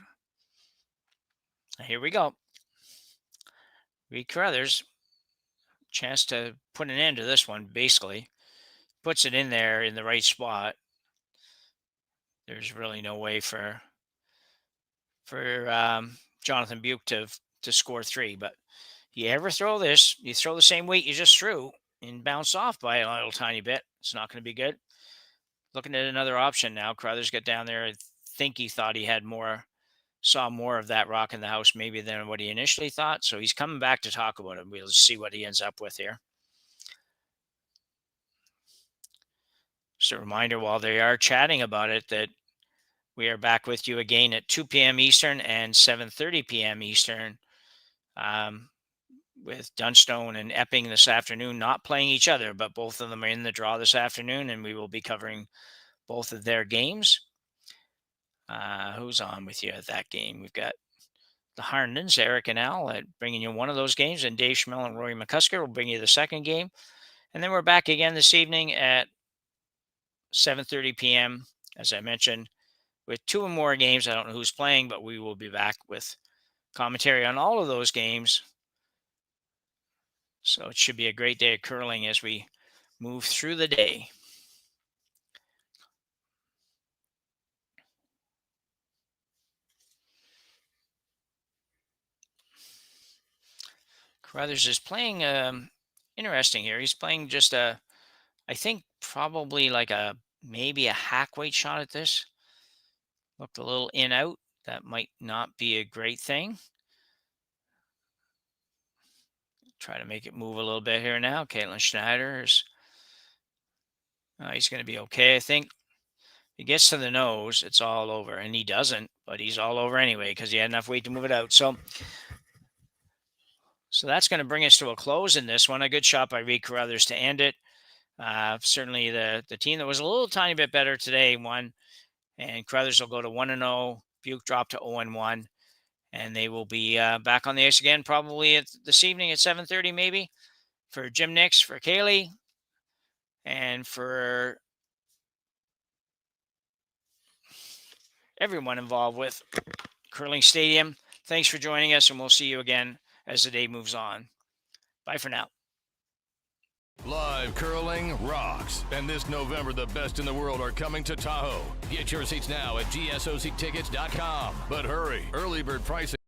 Here we go. Reid Carruthers, chance to put an end to this one, basically. Puts it in there in the right spot. There's really no way for Jonathan Beuk to score 3. But you ever throw this, you throw the same weight you just threw and bounce off by a little tiny bit. It's not going to be good. Looking at another option now. Carruthers got down there. I think he thought he had saw more of that rock in the house maybe than what he initially thought. So he's coming back to talk about it. We'll see what he ends up with here. Just a reminder while they are chatting about it that we are back with you again at 2 p.m. Eastern and 7:30 p.m. Eastern. with Dunstone and Epping this afternoon, not playing each other, but both of them are in the draw this afternoon, and we will be covering both of their games. Who's on with you at that game? We've got the Harndens, Eric and Al, at bringing you one of those games, and Dave Schmell and Rory McCusker will bring you the second game. And then we're back again this evening at 7:30 p.m., as I mentioned, with 2 more games. I don't know who's playing, but we will be back with commentary on all of those games. So it should be a great day of curling as we move through the day. Carruthers is playing interesting here. He's playing just I think probably like maybe a hack weight shot at this. Looked a little in out. That might not be a great thing. Try to make it move a little bit here now. Caitlin Schneider is, he's going to be okay, I think. He gets to the nose, it's all over. And he doesn't, but he's all over anyway because he had enough weight to move it out. So that's going to bring us to a close in this one. A good shot by Reid Carruthers to end it. Certainly the team that was a little tiny bit better today won. And Carruthers will go to 1-0. Beuk dropped to 0-1. And they will be back on the ice again probably this evening at 7:30 maybe. For Jim Nix, for Kaylee, and for everyone involved with Curling Stadium. Thanks for joining us, and we'll see you again as the day moves on. Bye for now. Live curling rocks. And this November, the best in the world are coming to Tahoe. Get your seats now at gsoctickets.com. But hurry, early bird pricing.